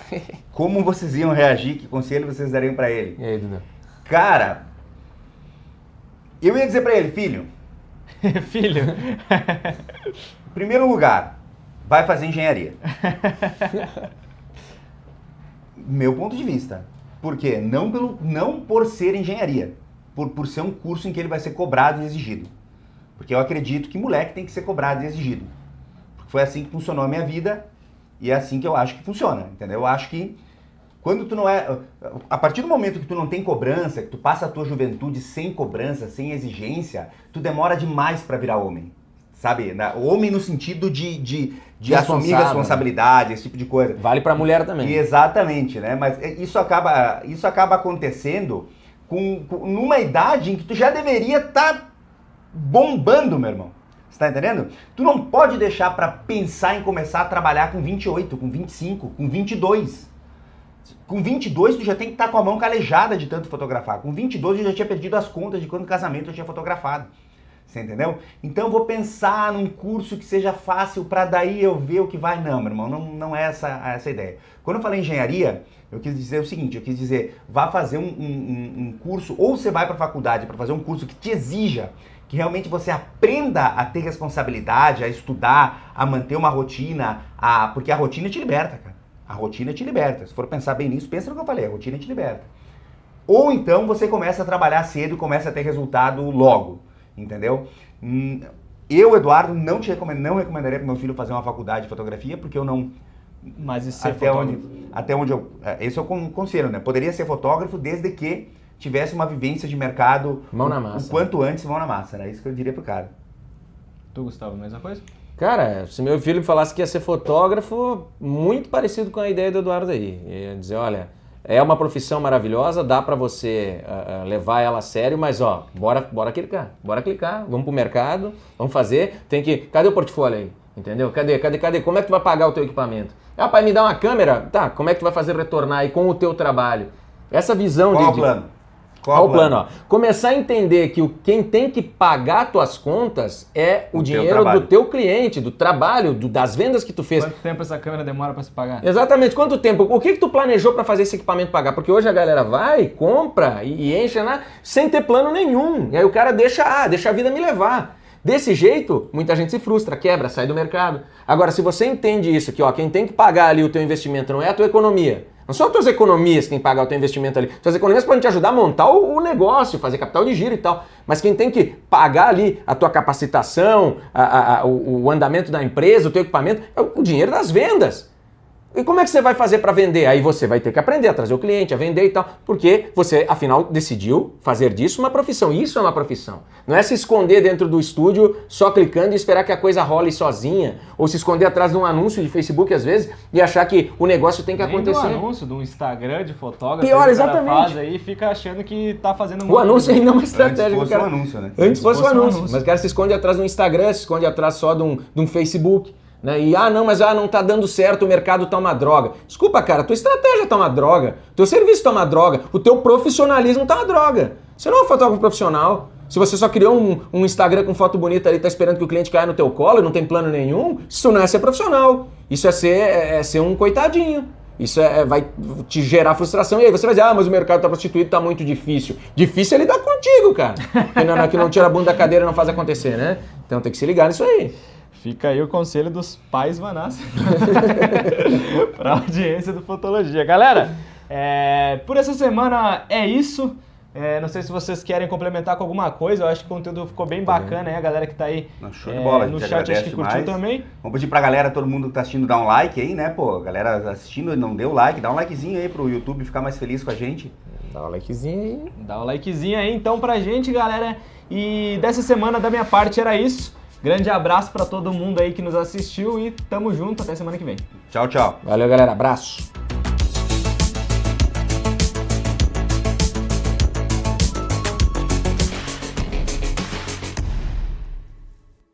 como vocês iam reagir? Que conselho vocês dariam para ele? E aí, Duda? Cara, eu ia dizer para ele, filho, Filho. em primeiro lugar, vai fazer engenharia. Meu ponto de vista. Por quê? Não por ser engenharia, por ser um curso em que ele vai ser cobrado e exigido. Porque eu acredito que moleque tem que ser cobrado e exigido. Porque foi assim que funcionou a minha vida e é assim que eu acho que funciona, entendeu? Eu acho que quando tu não é... A partir do momento que tu não tem cobrança, que tu passa a tua juventude sem cobrança, sem exigência, tu demora demais para virar homem. Sabe? Homem no sentido de assumir responsabilidade, esse tipo de coisa. Vale pra mulher também. Exatamente, né? Mas isso acaba acontecendo numa idade em que tu já deveria estar bombando, meu irmão. Você tá entendendo? Tu não pode deixar pra pensar em começar a trabalhar com 28, com 25, com 22. Com 22 tu já tem que estar com a mão calejada de tanto fotografar. Com 22 eu já tinha perdido as contas de quanto casamento eu tinha fotografado. Você entendeu? Então eu vou pensar num curso que seja fácil para daí eu ver o que vai. Não, meu irmão, não é essa a ideia. Quando eu falei engenharia, eu quis dizer o seguinte, eu quis dizer, vá fazer um curso, ou você vai para a faculdade para fazer um curso que te exija, que realmente você aprenda a ter responsabilidade, a estudar, a manter uma rotina, porque a rotina te liberta, cara. A rotina te liberta. Se for pensar bem nisso, pensa no que eu falei, a rotina te liberta. Ou então você começa a trabalhar cedo e começa a ter resultado logo. Entendeu? Eu, Eduardo, não recomendaria para meu filho fazer uma faculdade de fotografia, porque eu não... Mas isso é até onde eu... Esse é o conselho, né? Poderia ser fotógrafo desde que tivesse uma vivência de mercado... Mão na massa. O quanto antes, mão na massa, né? Isso que eu diria pro cara. Tu, Gustavo, mesma coisa? Cara, se meu filho falasse que ia ser fotógrafo, muito parecido com a ideia do Eduardo aí. Ia dizer, olha... É uma profissão maravilhosa, dá pra você levar ela a sério, mas ó, bora clicar, vamos pro mercado, vamos fazer, cadê o portfólio aí? Entendeu? Cadê? Como é que tu vai pagar o teu equipamento? Ah, pai, me dá uma câmera? Tá, como é que tu vai fazer retornar aí com o teu trabalho? Essa visão Qual o plano? Qual o plano? Ó? Começar a entender que quem tem que pagar tuas contas é o dinheiro do teu cliente, do trabalho, das vendas que tu fez. Quanto tempo essa câmera demora para se pagar? Exatamente, quanto tempo? O que tu planejou para fazer esse equipamento pagar? Porque hoje a galera vai, compra e enche sem ter plano nenhum. E aí o cara deixa a vida me levar. Desse jeito, muita gente se frustra, quebra, sai do mercado. Agora, se você entende isso, que ó, quem tem que pagar ali o teu investimento não é a tua economia, não são as tuas economias que tem que pagar o teu investimento ali. Suas economias podem te ajudar a montar o negócio, fazer capital de giro e tal. Mas quem tem que pagar ali a tua capacitação, o andamento da empresa, o teu equipamento, é o dinheiro das vendas. E como é que você vai fazer para vender? Aí você vai ter que aprender a trazer o cliente, a vender e tal. Porque você, afinal, decidiu fazer disso uma profissão. Isso é uma profissão. Não é se esconder dentro do estúdio só clicando e esperar que a coisa role sozinha. Ou se esconder atrás de um anúncio de Facebook, às vezes, e achar que o negócio tem que acontecer. Um anúncio de um Instagram de fotógrafo. Pior, exatamente. Faz aí, fica achando que tá fazendo... O anúncio ainda é uma estratégia. Antes fosse um anúncio, né? Antes fosse um anúncio. Mas o cara se esconde atrás do Instagram, se esconde atrás só de um Facebook. Né? E não tá dando certo, o mercado tá uma droga. Desculpa, cara, tua estratégia tá uma droga, teu serviço tá uma droga, o teu profissionalismo tá uma droga. Você não é um fotógrafo profissional. Se você só criou um Instagram com foto bonita ali, tá esperando que o cliente caia no teu colo e não tem plano nenhum, isso não é ser profissional. Isso é ser um coitadinho. Isso vai te gerar frustração. E aí você vai dizer, mas o mercado tá prostituído, tá muito difícil. Difícil é lidar contigo, cara. Que não tira a bunda da cadeira e não faz acontecer, né? Então tem que se ligar nisso aí. Fica aí o conselho dos pais Vanassa para a audiência do Fotologia. Galera, por essa semana é isso. Não sei se vocês querem complementar com alguma coisa. Eu acho que o conteúdo ficou bem bacana, hein? A galera que tá aí show de bola, no chat acho que curtiu também. Vamos pedir pra galera, todo mundo que tá assistindo, dar um like aí, né? Pô, galera assistindo e não deu like, dá um likezinho aí pro YouTube ficar mais feliz com a gente. Dá um likezinho aí. Dá um likezinho aí então pra gente, galera. E dessa semana, da minha parte, era isso. Grande abraço pra todo mundo aí que nos assistiu e tamo junto até semana que vem. Tchau, tchau. Valeu, galera. Abraço.